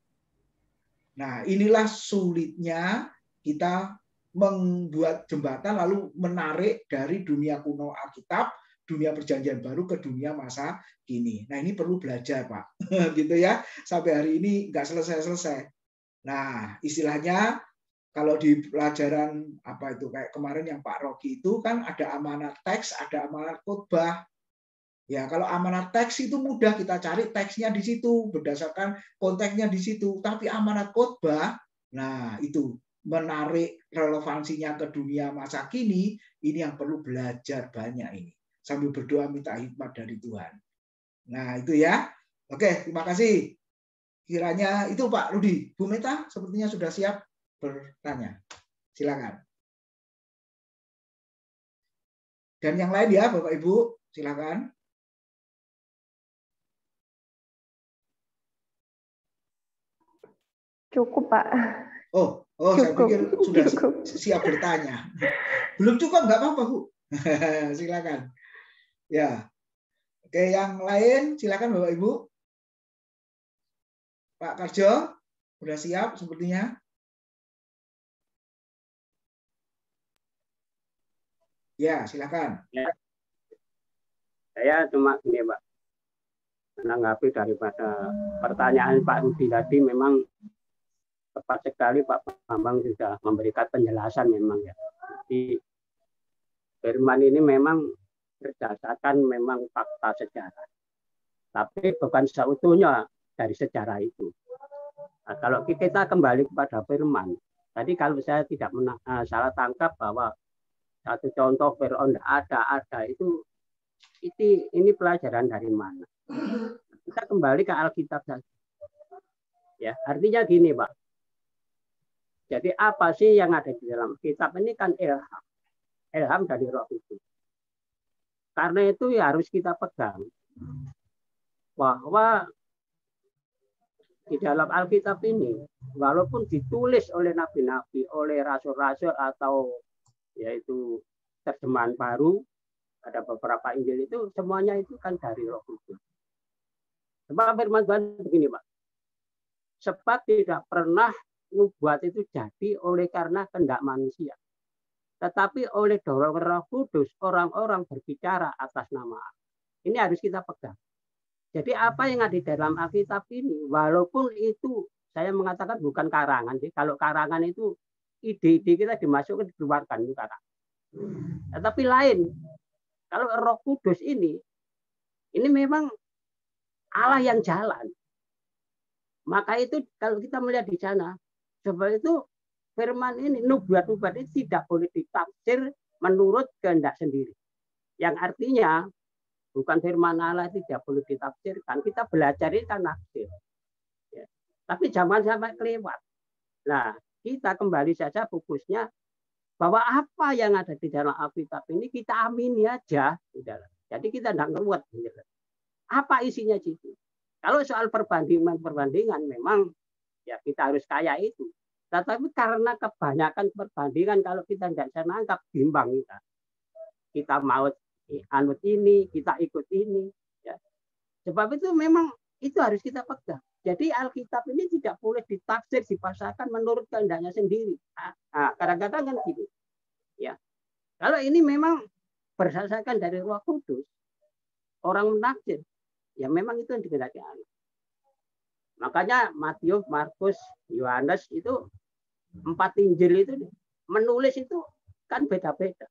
S1: Nah, inilah sulitnya kita membuat jembatan lalu menarik dari dunia kuno Alkitab, dunia perjanjian baru ke dunia masa kini. Nah, ini perlu belajar, Pak. Gitu ya. Sampai hari ini nggak selesai-selesai. Nah, istilahnya kalau di pelajaran kayak kemarin yang Pak Rocky itu kan ada amanat teks, ada amanat khotbah. Ya, kalau amanat teks itu mudah kita cari teksnya di situ, berdasarkan konteksnya di situ. Tapi amanat khotbah, nah itu menarik relevansinya ke dunia masa kini, ini yang perlu belajar banyak ini. Sambil berdoa minta hikmat dari Tuhan. Nah, itu ya. Oke, terima kasih. Kiranya itu Pak Rudi. Bu Meta sepertinya sudah siap bertanya. Silakan. Dan yang lain ya, Bapak Ibu, silakan.
S6: Cukup, Pak.
S1: Oh, saya pikir sudah siap bertanya. Belum cukup, nggak apa-apa, Bu. Silakan. Ya. Oke, yang lain silakan Bapak Ibu. Pak Karjo, sudah siap sepertinya. Ya, silakan.
S7: Ya. Saya cuma ini, Pak, menanggapi daripada pertanyaan Pak Rudi tadi, memang tepat sekali Pak Bambang sudah memberikan penjelasan memang ya. Jadi firman ini memang berdasarkan memang fakta sejarah, tapi bukan seutuhnya dari sejarah itu. Nah, kalau kita kembali kepada firman, tadi kalau saya tidak salah tangkap bahwa satu contoh Fir'aun ada itu ini pelajaran dari mana? Kita kembali ke Alkitab saja. Ya, artinya gini, Pak. Jadi apa sih yang ada di dalam kitab ini kan ilham. Ilham dari Roh Kudus. Karena itu ya harus kita pegang bahwa di dalam Alkitab ini walaupun ditulis oleh nabi-nabi, oleh rasul-rasul atau yaitu terjemahan baru, ada beberapa Injil itu semuanya itu kan dari Roh Kudus. Sebab firman Tuhan begini, Pak. Sebab tidak pernah nubuat itu jadi oleh karena kehendak manusia, tetapi oleh dorong Roh Kudus orang-orang berbicara atas nama Allah. Ini harus kita pegang. Jadi apa yang ada di dalam Alkitab ini, walaupun itu saya mengatakan bukan karangan, jadi kalau karangan itu ide-ide kita dimasukkan, dikeluarkan itu karangan. Tetapi lain, kalau Roh Kudus ini memang Allah yang jalan. Maka itu kalau kita melihat di sana, sebab itu firman ini, nubuat-nubuat ini tidak boleh ditafsir menurut kehendak sendiri. Yang artinya bukan firman Allah tidak boleh ditafsirkan. Kita belajar ini kan nafsir. Ya. Tapi jangan sampai kelewat. Nah, kita kembali saja fokusnya bahwa apa yang ada di dalam Alkitab ini kita amini aja. Jadi kita tidak ngeluat. Apa isinya situ? Kalau soal perbandingan memang ya kita harus kaya itu. Tetapi karena kebanyakan perbandingan, kalau kita tidak bisa nangkap, bimbang kita. Kita mau anut ini, kita ikut ini. Ya. Sebab itu memang itu harus kita pegang. Jadi Alkitab ini tidak boleh ditafsir, dipasarkan menurut kehendaknya sendiri. Kadang-kadang kan gitu. Ya. Kalau ini memang berdasarkan dari Roh Kudus, orang menafsir, ya memang itu yang dikehendaki Allah. Makanya Matius, Markus, Yohanes itu 4 Injil itu menulis itu kan beda-beda.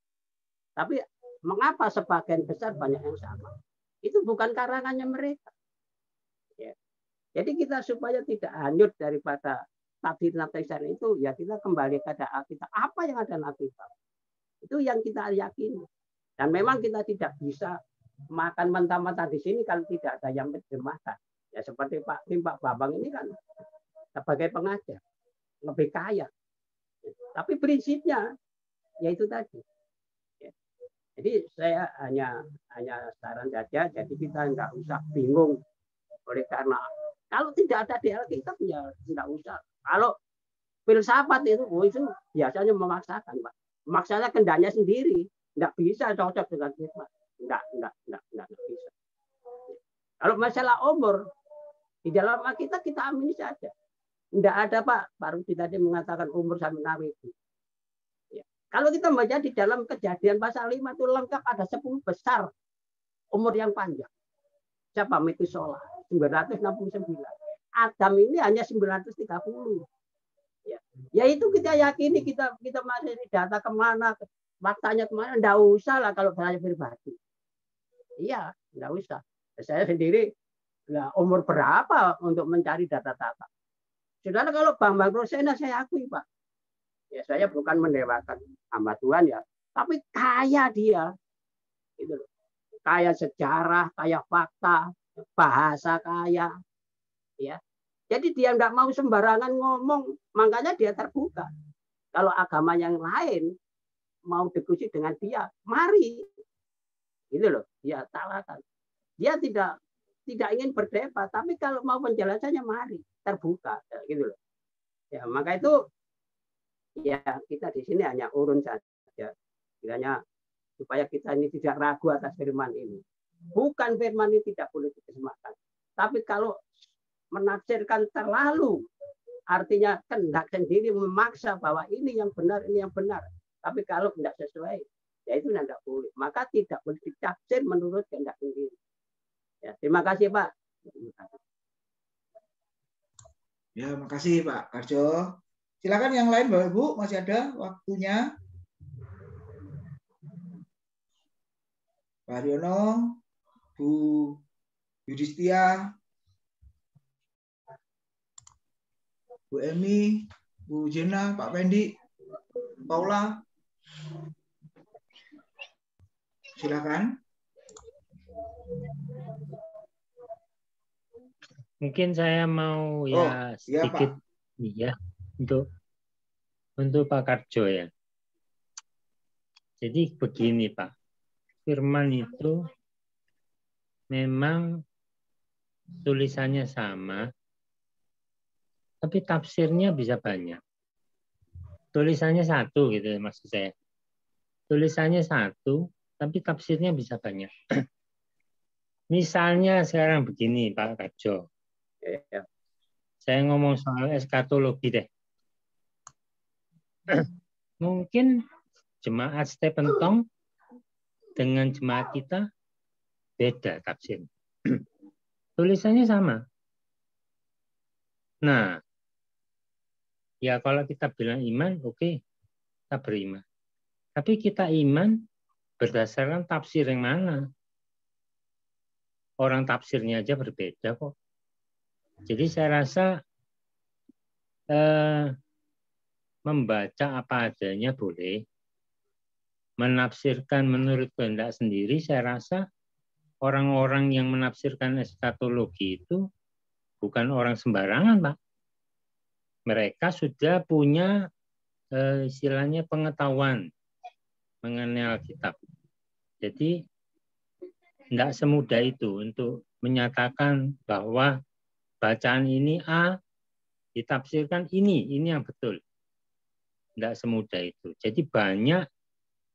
S7: Tapi mengapa sebagian besar banyak yang sama? Itu bukan karangannya mereka. Ya. Jadi kita supaya tidak hanyut daripada tafsir-tafsiran itu, ya kita kembali kepada Alkitab. Apa yang ada dalam Alkitab? Itu yang kita yakini. Dan memang kita tidak bisa makan mentah-mentah di sini kalau tidak ada yang menerjemahkan. Ya seperti Pak Bambang ini kan sebagai pengajar lebih kaya. Tapi prinsipnya yaitu tadi. Ya. Jadi saya hanya saran saja. Jadi kita nggak usah bingung oleh karena kalau tidak ada di Alkitab ya tidak usah. Kalau filsafat itu biasanya memaksakan, Pak. Maksudnya kehendaknya sendiri, nggak bisa cocok dengan firman. Nggak bisa. Kalau masalah umur di dalam Alkitab kita amini saja. Nggak ada Pak Rudi tadi mengatakan umur sampai 6.000. Ya. Kalau kita membaca di dalam Kejadian pasal 5 itu lengkap ada 10 besar umur yang panjang. Siapa? Metusela 969. Adam ini hanya 930. Ya itu kita yakini, kita masih data kemana, faktanya kemana, enggak usah lah kalau saya pribadi. Iya, enggak usah. Saya sendiri umur berapa untuk mencari data-data. Saudara, kalau Bambang Rosena saya akui, Pak. Ya saya bukan mendewakan hamba Tuhan ya, tapi kaya dia. Gitu loh. Kaya sejarah, kaya fakta, bahasa kaya. Ya. Jadi dia tidak mau sembarangan ngomong, makanya dia terbuka. Kalau agama yang lain mau diskusi dengan dia, mari, gitu loh, dia talakan. Dia tidak ingin berdebat, tapi kalau mau penjelasannya mari, terbuka, gitu loh. Ya maka itu, ya kita di sini hanya urun saja, kiranya supaya kita ini tidak ragu atas firman ini. Bukan firman ini tidak boleh diterjemahkan, tapi kalau menafsirkan terlalu, artinya kehendak sendiri memaksa bahwa ini yang benar, ini yang benar. Tapi kalau tidak sesuai, ya itu tidak boleh. Maka tidak boleh ditafsir menurut kehendak sendiri. Ya, terima kasih Pak.
S1: Ya, makasih Pak Karjo. Silakan yang lain Bapak Ibu, masih ada waktunya. Pak Haryono, Bu Yudhistia, Bu Emi, Bu Jena, Pak Pendi, Paula. Silakan.
S5: Mungkin saya mau sedikit ya untuk Pak Karjo ya. Jadi begini Pak, firman itu memang tulisannya sama, tapi tafsirnya bisa banyak. Tulisannya satu gitu maksud saya. Tulisannya satu, tapi tafsirnya bisa banyak. Misalnya sekarang begini Pak Karjo. Saya ngomong soal eskatologi deh. Mungkin jemaat Stephen Tong dengan jemaat kita beda tafsir. Tulisannya sama. Nah, ya kalau kita bilang iman, oke, kita beriman. Tapi kita iman berdasarkan tafsir yang mana? Orang tafsirnya aja berbeda kok. Jadi saya rasa membaca apa adanya boleh. Menafsirkan menurut kehendak sendiri, saya rasa orang-orang yang menafsirkan eskatologi itu bukan orang sembarangan, Pak. Mereka sudah punya istilahnya pengetahuan mengenai Alkitab. Jadi tidak semudah itu untuk menyatakan bahwa bacaan ini A, ditafsirkan ini yang betul. Tidak semudah itu. Jadi banyak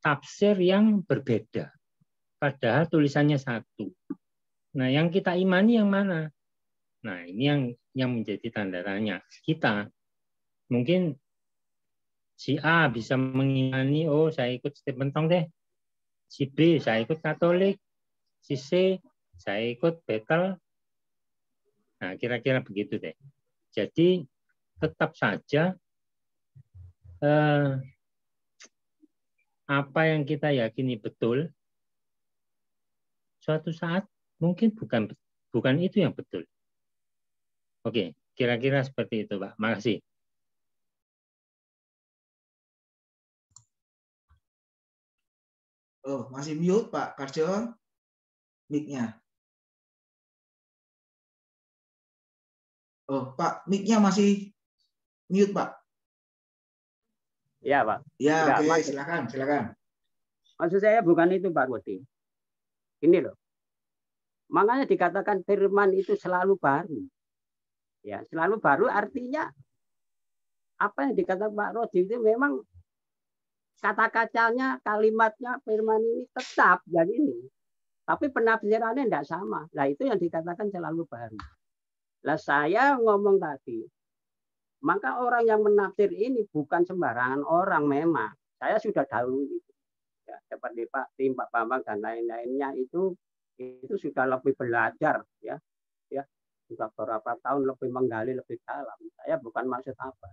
S5: tafsir yang berbeda. Padahal tulisannya satu. Nah, yang kita imani yang mana? Nah, ini yang menjadi tanda tanya. Kita mungkin si A bisa mengimani, oh saya ikut Stephen Tong deh. Si B saya ikut Katolik. Si C saya ikut Bethel. Nah, kira-kira begitu deh. Jadi tetap saja apa yang kita yakini betul, suatu saat mungkin bukan itu yang betul. Oke, kira-kira seperti itu, Pak. Makasih.
S1: Oh, masih mute Pak Karjo, mic-nya. Oh, Pak, mic-nya masih mute, Pak.
S7: Ya, Pak.
S1: Ya,
S7: Enggak,
S1: oke, silakan.
S7: Maksud saya bukan itu, Pak Rudi. Ini loh. Makanya dikatakan firman itu selalu baru. Ya, selalu baru artinya apa yang dikatakan Pak Rodi itu memang kata-katanya, kalimatnya, firman ini tetap yang ini. Tapi penafsirannya tidak sama. Nah, itu yang dikatakan selalu baru. Lah saya ngomong tadi, maka orang yang menafsir ini bukan sembarangan orang memang. Saya sudah dahulu itu. Ya, seperti Pak Tim, Pak Bambang dan lain-lainnya itu sudah lebih belajar ya. Ya, sudah beberapa tahun lebih menggali lebih dalam. Saya bukan maksud apa.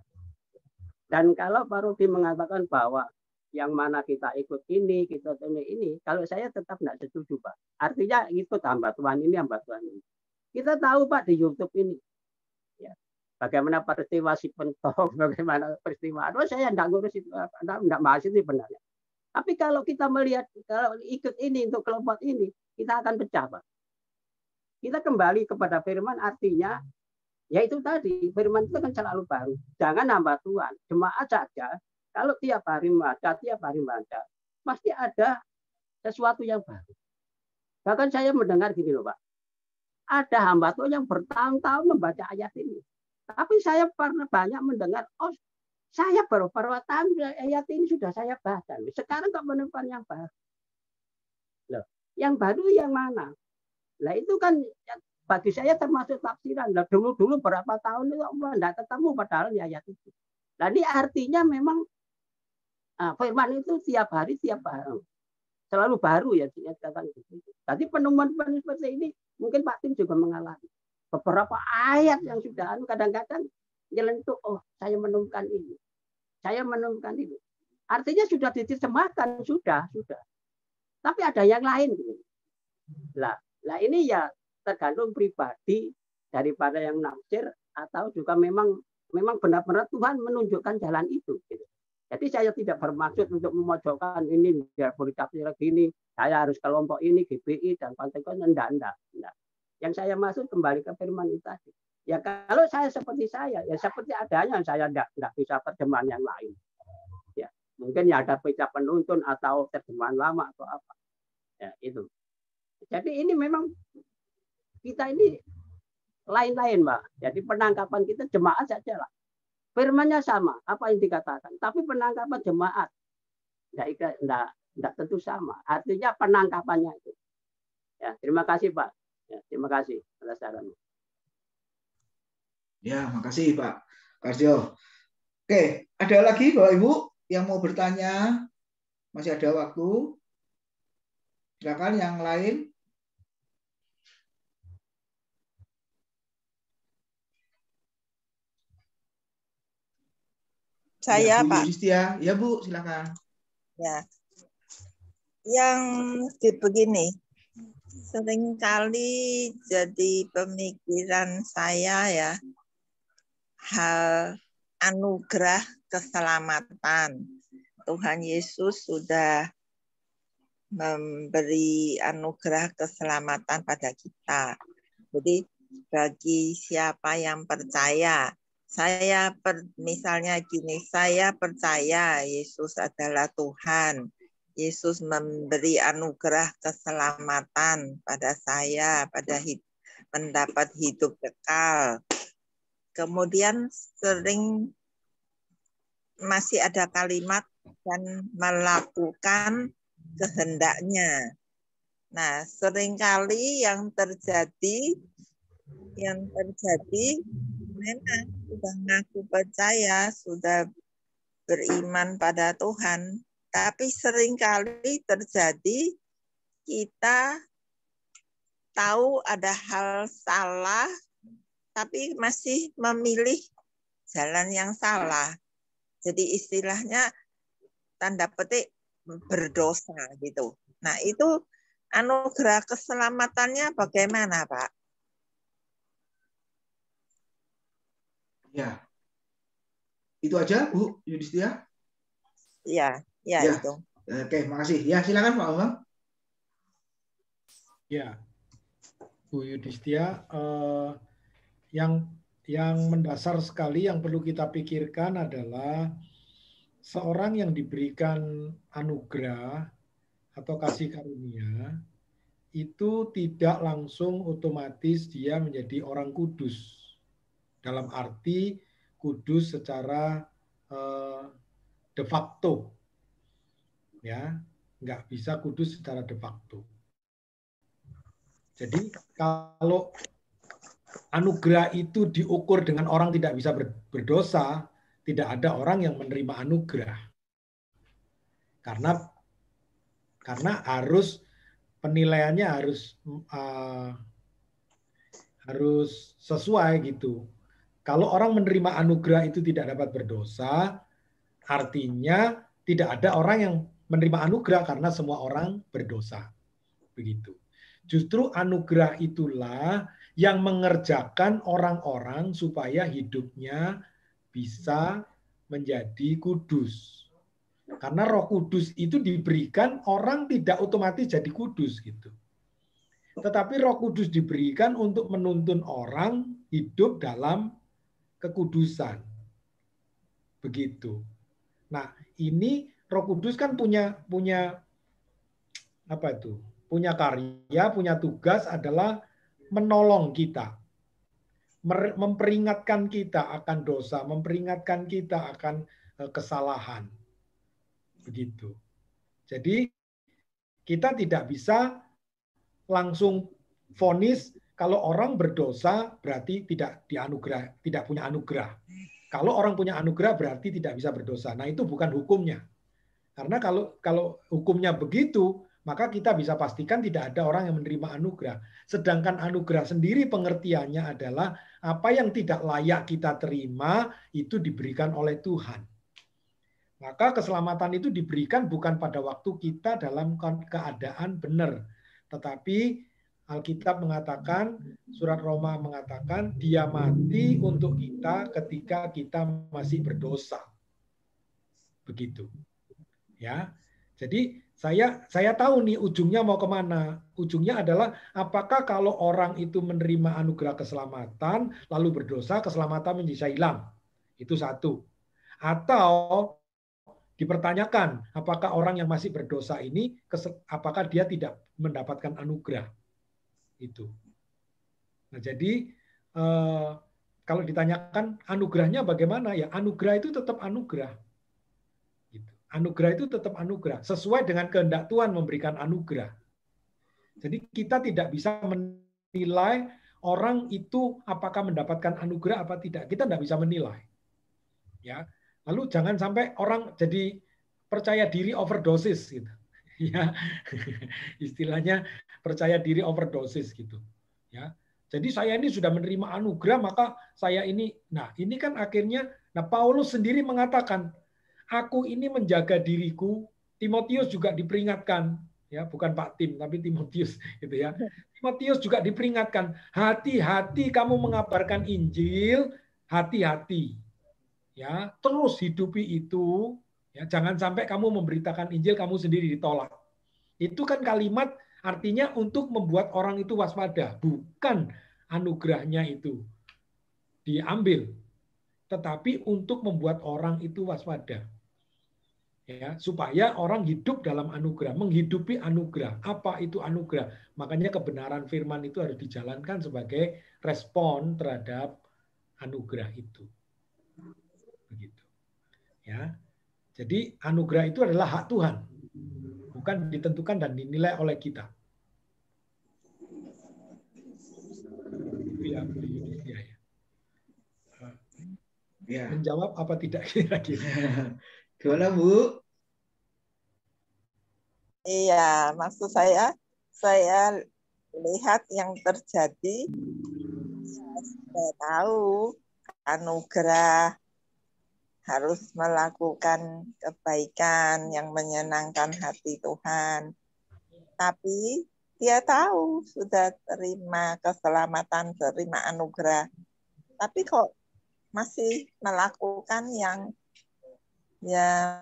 S7: Dan kalau Pak Rudi mengatakan bahwa yang mana kita ikut ini, kita ini, kalau saya tetap tidak setuju, Pak. Artinya ikut hamba Tuhan ini. Kita tahu Pak di YouTube ini, ya, bagaimana peristiwa si Pentong, bagaimana peristiwa. Aduh, saya tidak ngurus itu, tidak bahas itu sebenarnya. Tapi kalau kita melihat, kalau ikut ini untuk kelompok ini, kita akan pecah, Pak. Kita kembali kepada firman, artinya, ya itu tadi, firman itu kan selalu baru. Jangan hamba Tuhan, jemaat saja. Kalau tiap hari baca, pasti ada sesuatu yang baru. Bahkan saya mendengar gini loh, Pak. Ada hamba Tuhan yang bertahun-tahun membaca ayat ini. Tapi saya pernah banyak mendengar, oh saya baru tahun ayat ini sudah saya baca. Sekarang kok menemukan yang baru. Loh, yang baru yang mana? Nah itu kan bagi saya termasuk tafsiran. Nah, dulu berapa tahun itu tidak ketemu padahal di ayat itu. Nah ini artinya memang firman itu tiap hari selalu baru ya katakan gitu. Tadi penemuan seperti ini mungkin Pak Tim juga mengalami beberapa ayat yang sudah kadang-kadang nyelentuk, oh saya menemukan ini, artinya sudah diterjemahkan sudah. Tapi ada yang lain. Lah ini ya tergantung pribadi daripada yang nafsir atau juga memang benar-benar Tuhan menunjukkan jalan itu. Gitu. Jadi saya tidak bermaksud untuk memojokkan ini biar boleh tafsir gini, saya harus kelompok ini GBI dan Pantekosta, enggak. Yang saya maksud kembali ke firman itu tadi. Ya kalau saya seperti saya, ya seperti adanya, saya enggak bisa terjemahan yang lain. Ya, mungkin ya ada baca penuntun atau terjemahan lama atau apa. Ya, itu. Jadi ini memang kita ini lain-lain, Mbak. Jadi penangkapan kita jemaat saja lah. Firmannya sama, apa yang dikatakan. Tapi penangkapan jemaat tidak tentu sama. Artinya penangkapannya itu. Ya, terima kasih Pak. Ya, terima kasih atas sarannya.
S1: Ya, makasih Pak Karjo. Oke, ada lagi Bapak Ibu yang mau bertanya? Masih ada waktu. Silakan yang lain.
S2: Saya,
S1: ya, Bu
S2: Pak.
S1: Yudhistia. Ya, Bu, silakan.
S2: Ya. Yang begini, seringkali jadi pemikiran saya ya, hal anugerah keselamatan. Tuhan Yesus sudah memberi anugerah keselamatan pada kita. Jadi bagi siapa yang percaya, misalnya gini, saya percaya Yesus adalah Tuhan. Yesus memberi anugerah keselamatan pada saya, pada mendapat hidup kekal. Kemudian sering masih ada kalimat dan melakukan kehendaknya. Nah, seringkali yang terjadi memang sudah ngaku percaya, sudah beriman pada Tuhan, tapi seringkali terjadi kita tahu ada hal salah, tapi masih memilih jalan yang salah. Jadi istilahnya tanda petik berdosa gitu. Nah, itu anugerah keselamatannya bagaimana, Pak?
S1: Ya. Itu aja, Bu Yudhistia?
S2: Ya,
S1: Ya.
S2: itu.
S1: Oke, makasih. Ya, silakan Pak Bambang.
S3: Ya, Bu Yudhistia, yang mendasar sekali yang perlu kita pikirkan adalah seorang yang diberikan anugerah atau kasih karunia itu tidak langsung otomatis dia menjadi orang kudus. Dalam arti kudus secara de facto. Ya, nggak bisa kudus secara de facto. Jadi kalau anugerah itu diukur dengan orang tidak bisa berdosa, tidak ada orang yang menerima anugerah. Karena harus penilaiannya harus sesuai gitu. Kalau orang menerima anugerah itu tidak dapat berdosa, artinya tidak ada orang yang menerima anugerah karena semua orang berdosa. Begitu. Justru anugerah itulah yang mengerjakan orang-orang supaya hidupnya bisa menjadi kudus. Karena Roh Kudus itu diberikan, orang tidak otomatis jadi kudus gitu. Tetapi Roh Kudus diberikan untuk menuntun orang hidup dalam kekudusan. Begitu. Nah, ini Roh Kudus kan punya apa itu? Punya karya, punya tugas adalah menolong kita. Memperingatkan kita akan dosa, memperingatkan kita akan kesalahan. Begitu. Jadi kita tidak bisa langsung vonis kalau orang berdosa berarti tidak punya anugerah. Kalau orang punya anugerah berarti tidak bisa berdosa. Nah, itu bukan hukumnya. Karena kalau hukumnya begitu, maka kita bisa pastikan tidak ada orang yang menerima anugerah. Sedangkan anugerah sendiri pengertiannya adalah apa yang tidak layak kita terima itu diberikan oleh Tuhan. Maka keselamatan itu diberikan bukan pada waktu kita dalam keadaan benar. Tetapi Alkitab mengatakan, surat Roma mengatakan, dia mati untuk kita ketika kita masih berdosa. Begitu. Ya, jadi saya tahu nih ujungnya mau kemana. Ujungnya adalah apakah kalau orang itu menerima anugerah keselamatan lalu berdosa, keselamatan menjadi hilang. Itu satu. Atau dipertanyakan apakah orang yang masih berdosa ini apakah dia tidak mendapatkan anugerah. Itu. Nah, jadi kalau ditanyakan anugerahnya bagaimana, ya anugerah itu tetap anugerah. Anugerah itu tetap anugerah, sesuai dengan kehendak Tuhan memberikan anugerah. Jadi kita tidak bisa menilai orang itu apakah mendapatkan anugerah apa tidak. Kita tidak bisa menilai. Ya, lalu jangan sampai orang jadi percaya diri overdosis gitu. Ya, istilahnya percaya diri overdosis gitu. Ya, jadi saya ini sudah menerima anugerah maka saya ini, nah ini kan akhirnya, nah Paulus sendiri mengatakan, aku ini menjaga diriku. Timotius juga diperingatkan, ya bukan Pak Tim tapi Timotius gitu ya. Timotius juga diperingatkan, hati-hati kamu mengabarkan Injil, hati-hati. Ya, terus hidupi itu, ya jangan sampai kamu memberitakan Injil kamu sendiri ditolak. Itu kan kalimat artinya untuk membuat orang itu waspada, bukan anugerahnya itu diambil, tetapi untuk membuat orang itu waspada. Ya, supaya orang hidup dalam anugerah, menghidupi anugerah. Apa itu anugerah? Makanya kebenaran firman itu harus dijalankan sebagai respon terhadap anugerah itu. Begitu. Ya. Jadi anugerah itu adalah hak Tuhan. Bukan ditentukan dan dinilai oleh kita. Ya, ya.
S1: Ya.
S3: Menjawab apa tidak kira-kira?
S1: Gimana, Bu?
S2: Iya, maksud saya lihat yang terjadi, saya tahu anugerah harus melakukan kebaikan yang menyenangkan hati Tuhan. Tapi dia tahu sudah terima keselamatan, terima anugerah. Tapi kok masih melakukan yang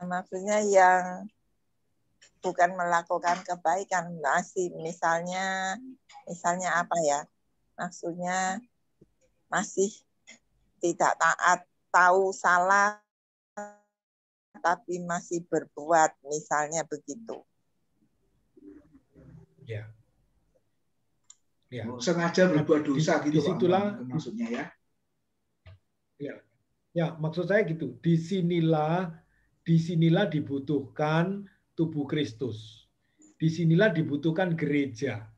S2: maksudnya yang bukan melakukan kebaikan, masih misalnya apa ya? Maksudnya masih tidak taat, tahu salah tapi masih berbuat, misalnya begitu.
S3: Ya. Ya.
S1: Sengaja berbuat dosa gitu,
S3: disitulah,
S1: Pak, maksudnya ya.
S3: Ya. Ya, maksud saya gitu. Disinilah dibutuhkan tubuh Kristus. Disinilah dibutuhkan gereja.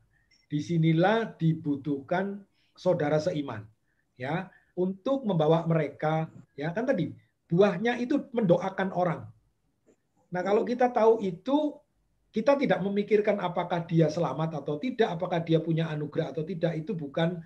S3: Disinilah dibutuhkan saudara seiman, ya, untuk membawa mereka, ya kan tadi buahnya itu mendoakan orang. Nah, kalau kita tahu itu, kita tidak memikirkan apakah dia selamat atau tidak, apakah dia punya anugerah atau tidak, itu bukan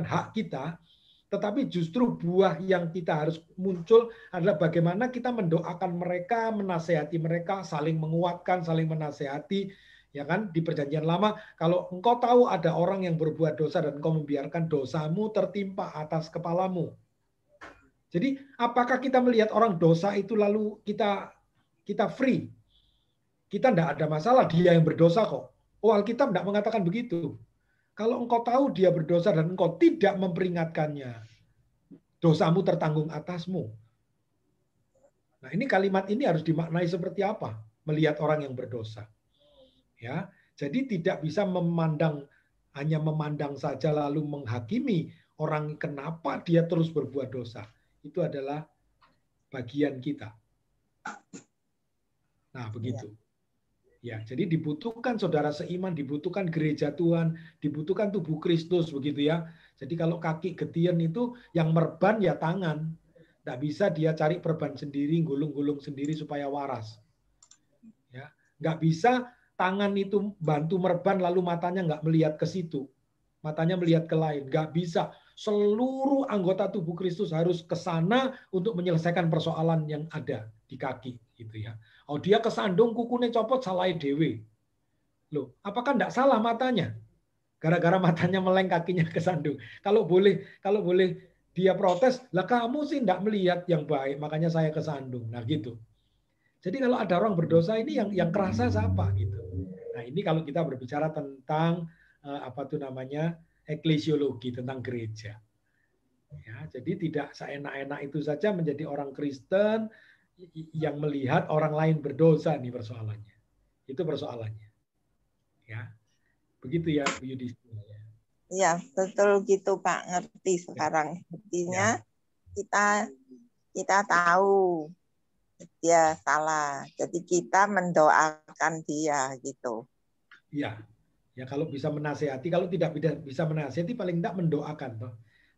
S3: hak kita. Tetapi justru buah yang kita harus muncul adalah bagaimana kita mendoakan mereka, menasehati mereka, saling menguatkan, saling menasehati, ya kan? Di Perjanjian Lama, kalau engkau tahu ada orang yang berbuat dosa dan engkau membiarkan dosamu tertimpa atas kepalamu. Jadi, apakah kita melihat orang dosa itu lalu kita free? Kita tidak ada masalah, dia yang berdosa kok. Oh, Alkitab tidak mengatakan begitu. Kalau engkau tahu dia berdosa dan engkau tidak memperingatkannya, dosamu tertanggung atasmu. Nah, ini kalimat ini harus dimaknai seperti apa? Melihat orang yang berdosa. Ya, jadi tidak bisa hanya memandang saja lalu menghakimi orang kenapa dia terus berbuat dosa. Itu adalah bagian kita. Nah, begitu. Ya, jadi dibutuhkan saudara seiman, dibutuhkan gereja Tuhan, dibutuhkan tubuh Kristus, begitu ya. Jadi kalau kaki getian itu yang merban ya tangan. Tidak bisa dia cari perban sendiri, gulung-gulung sendiri supaya waras. Ya, nggak bisa tangan itu bantu merban lalu matanya nggak melihat ke situ. Matanya melihat ke lain. Nggak bisa. Seluruh anggota tubuh Kristus harus ke sana untuk menyelesaikan persoalan yang ada di kaki, gitu ya. Oh, dia kesandung, kukunya copot, salah dewe. Loh, apakah enggak salah matanya? Gara-gara matanya meleng, kakinya kesandung. Kalau boleh dia protes, lah kamu sih enggak melihat yang baik, makanya saya kesandung. Nah, gitu. Jadi kalau ada orang berdosa ini yang kerasa siapa gitu. Nah, ini kalau kita berbicara tentang eklesiologi, tentang gereja. Ya, jadi tidak seenak-enak itu saja menjadi orang Kristen yang melihat orang lain berdosa, nih persoalannya. Itu persoalannya. Ya. Begitu ya, Bu Yudhistira.
S2: Iya, betul gitu, Pak. Ngerti sekarang. Artinya kita tahu dia salah. Jadi kita mendoakan dia gitu.
S3: Iya. Ya, kalau bisa menasehati, kalau tidak bisa menasehati paling tidak mendoakan toh.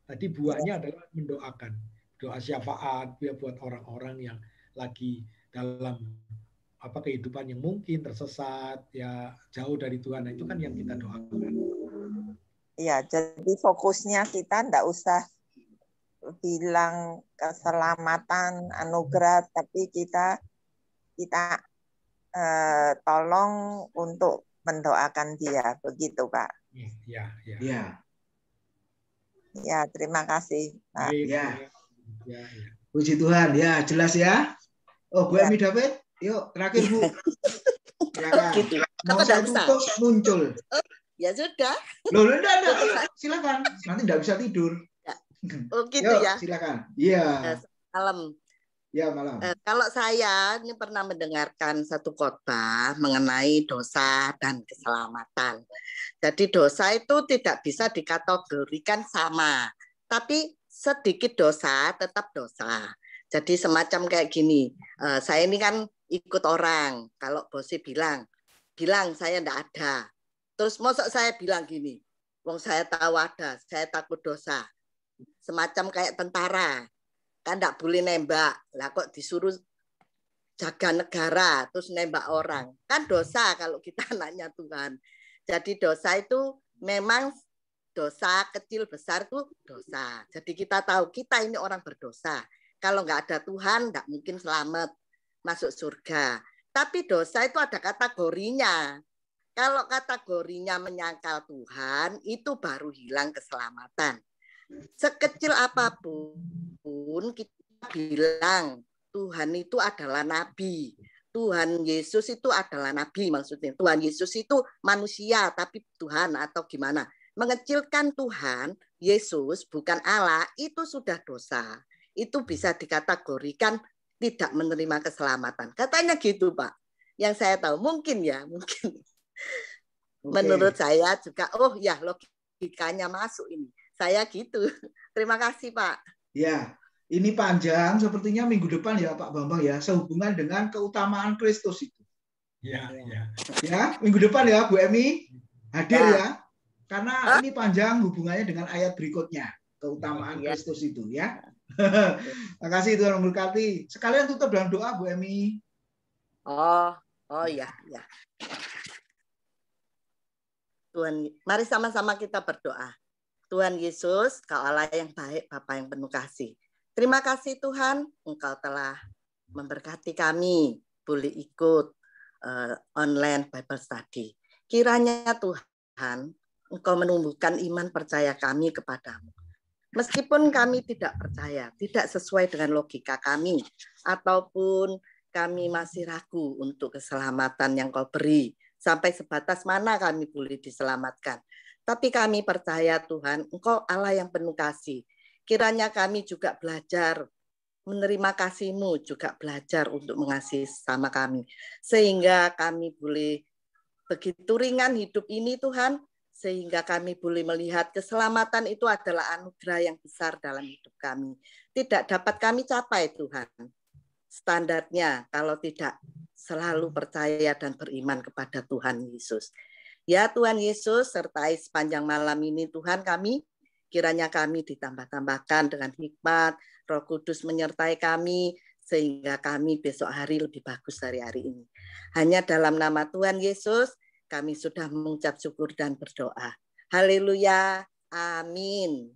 S3: Tadi buahnya adalah mendoakan. Doa syafaat buat orang-orang yang lagi dalam kehidupan yang mungkin tersesat, ya jauh dari Tuhan. Nah, itu kan yang kita doakan.
S2: Iya, jadi fokusnya kita enggak usah bilang keselamatan, anugerah, tapi kita tolong untuk mendoakan dia, begitu Pak.
S3: Ya.
S2: Ya, terima kasih Pak.
S1: Ya. Puji Tuhan, ya jelas ya. Oh, Bu Emi David, yuk terakhir Bu. Ya, gitu. Mau saya tutup muncul.
S6: Ya sudah.
S1: Loh, enggak. Silakan. Nanti enggak bisa tidur.
S6: Oh gitu
S1: yuk,
S6: ya.
S1: Silakan. Iya.
S6: Salam.
S1: Ya, malam.
S6: Kalau saya ini pernah mendengarkan satu khotbah mengenai dosa dan keselamatan. Jadi dosa itu tidak bisa dikategorikan sama, tapi sedikit dosa tetap dosa. Jadi semacam kayak gini, saya ini kan ikut orang, kalau bosnya bilang saya enggak ada. Terus masa saya bilang gini, wong saya tahu ada, saya takut dosa. Semacam kayak tentara. Kan enggak boleh nembak. Lah kok disuruh jaga negara terus nembak orang. Kan dosa kalau kita anaknya Tuhan. Jadi dosa itu memang dosa kecil besar itu dosa. Jadi kita tahu kita ini orang berdosa. Kalau enggak ada Tuhan enggak mungkin selamat masuk surga. Tapi dosa itu ada kategorinya. Kalau kategorinya menyangkal Tuhan, itu baru hilang keselamatan. Sekecil apapun kita bilang Tuhan itu adalah nabi. Tuhan Yesus itu adalah nabi maksudnya. Tuhan Yesus itu manusia tapi Tuhan atau gimana. Mengecilkan Tuhan, Yesus bukan Allah, itu sudah dosa. Itu bisa dikategorikan tidak menerima keselamatan. Katanya gitu Pak. Yang saya tahu mungkin ya, mungkin. Menurut saya juga, oh ya logikanya masuk ini. Saya gitu. Terima kasih Pak.
S1: Ya, ini panjang. Sepertinya minggu depan ya Pak Bambang ya, sehubungan dengan keutamaan Kristus itu.
S3: Ya, ya.
S1: Ya, minggu depan ya Bu Emi hadir ya. Karena
S6: Hah?
S1: ini panjang hubungannya dengan ayat berikutnya, keutamaan Kristus itu ya. Terima kasih Tuhan memberkati. Sekalian tutup dalam doa Bu Emi.
S6: Oh ya, ya. Tuhan, mari sama-sama kita berdoa. Tuhan Yesus, Kau Allah yang baik, Bapa yang penuh kasih. Terima kasih Tuhan, Engkau telah memberkati kami, boleh ikut online Bible Study. Kiranya Tuhan, Engkau menumbuhkan iman percaya kami kepadamu. Meskipun kami tidak percaya, tidak sesuai dengan logika kami, ataupun kami masih ragu untuk keselamatan yang Kau beri, sampai sebatas mana kami boleh diselamatkan. Tapi kami percaya Tuhan, Engkau Allah yang penuh kasih. Kiranya kami juga belajar menerima kasih-Mu, juga belajar untuk mengasihi sama kami. Sehingga kami boleh begitu ringan hidup ini Tuhan, sehingga kami boleh melihat keselamatan itu adalah anugerah yang besar dalam hidup kami. Tidak dapat kami capai Tuhan. Standarnya kalau tidak selalu percaya dan beriman kepada Tuhan Yesus. Ya Tuhan Yesus, sertai sepanjang malam ini Tuhan kami, kiranya kami ditambah-tambahkan dengan hikmat, Roh Kudus menyertai kami, sehingga kami besok hari lebih bagus dari hari ini. Hanya dalam nama Tuhan Yesus, kami sudah mengucap syukur dan berdoa. Haleluya, amin.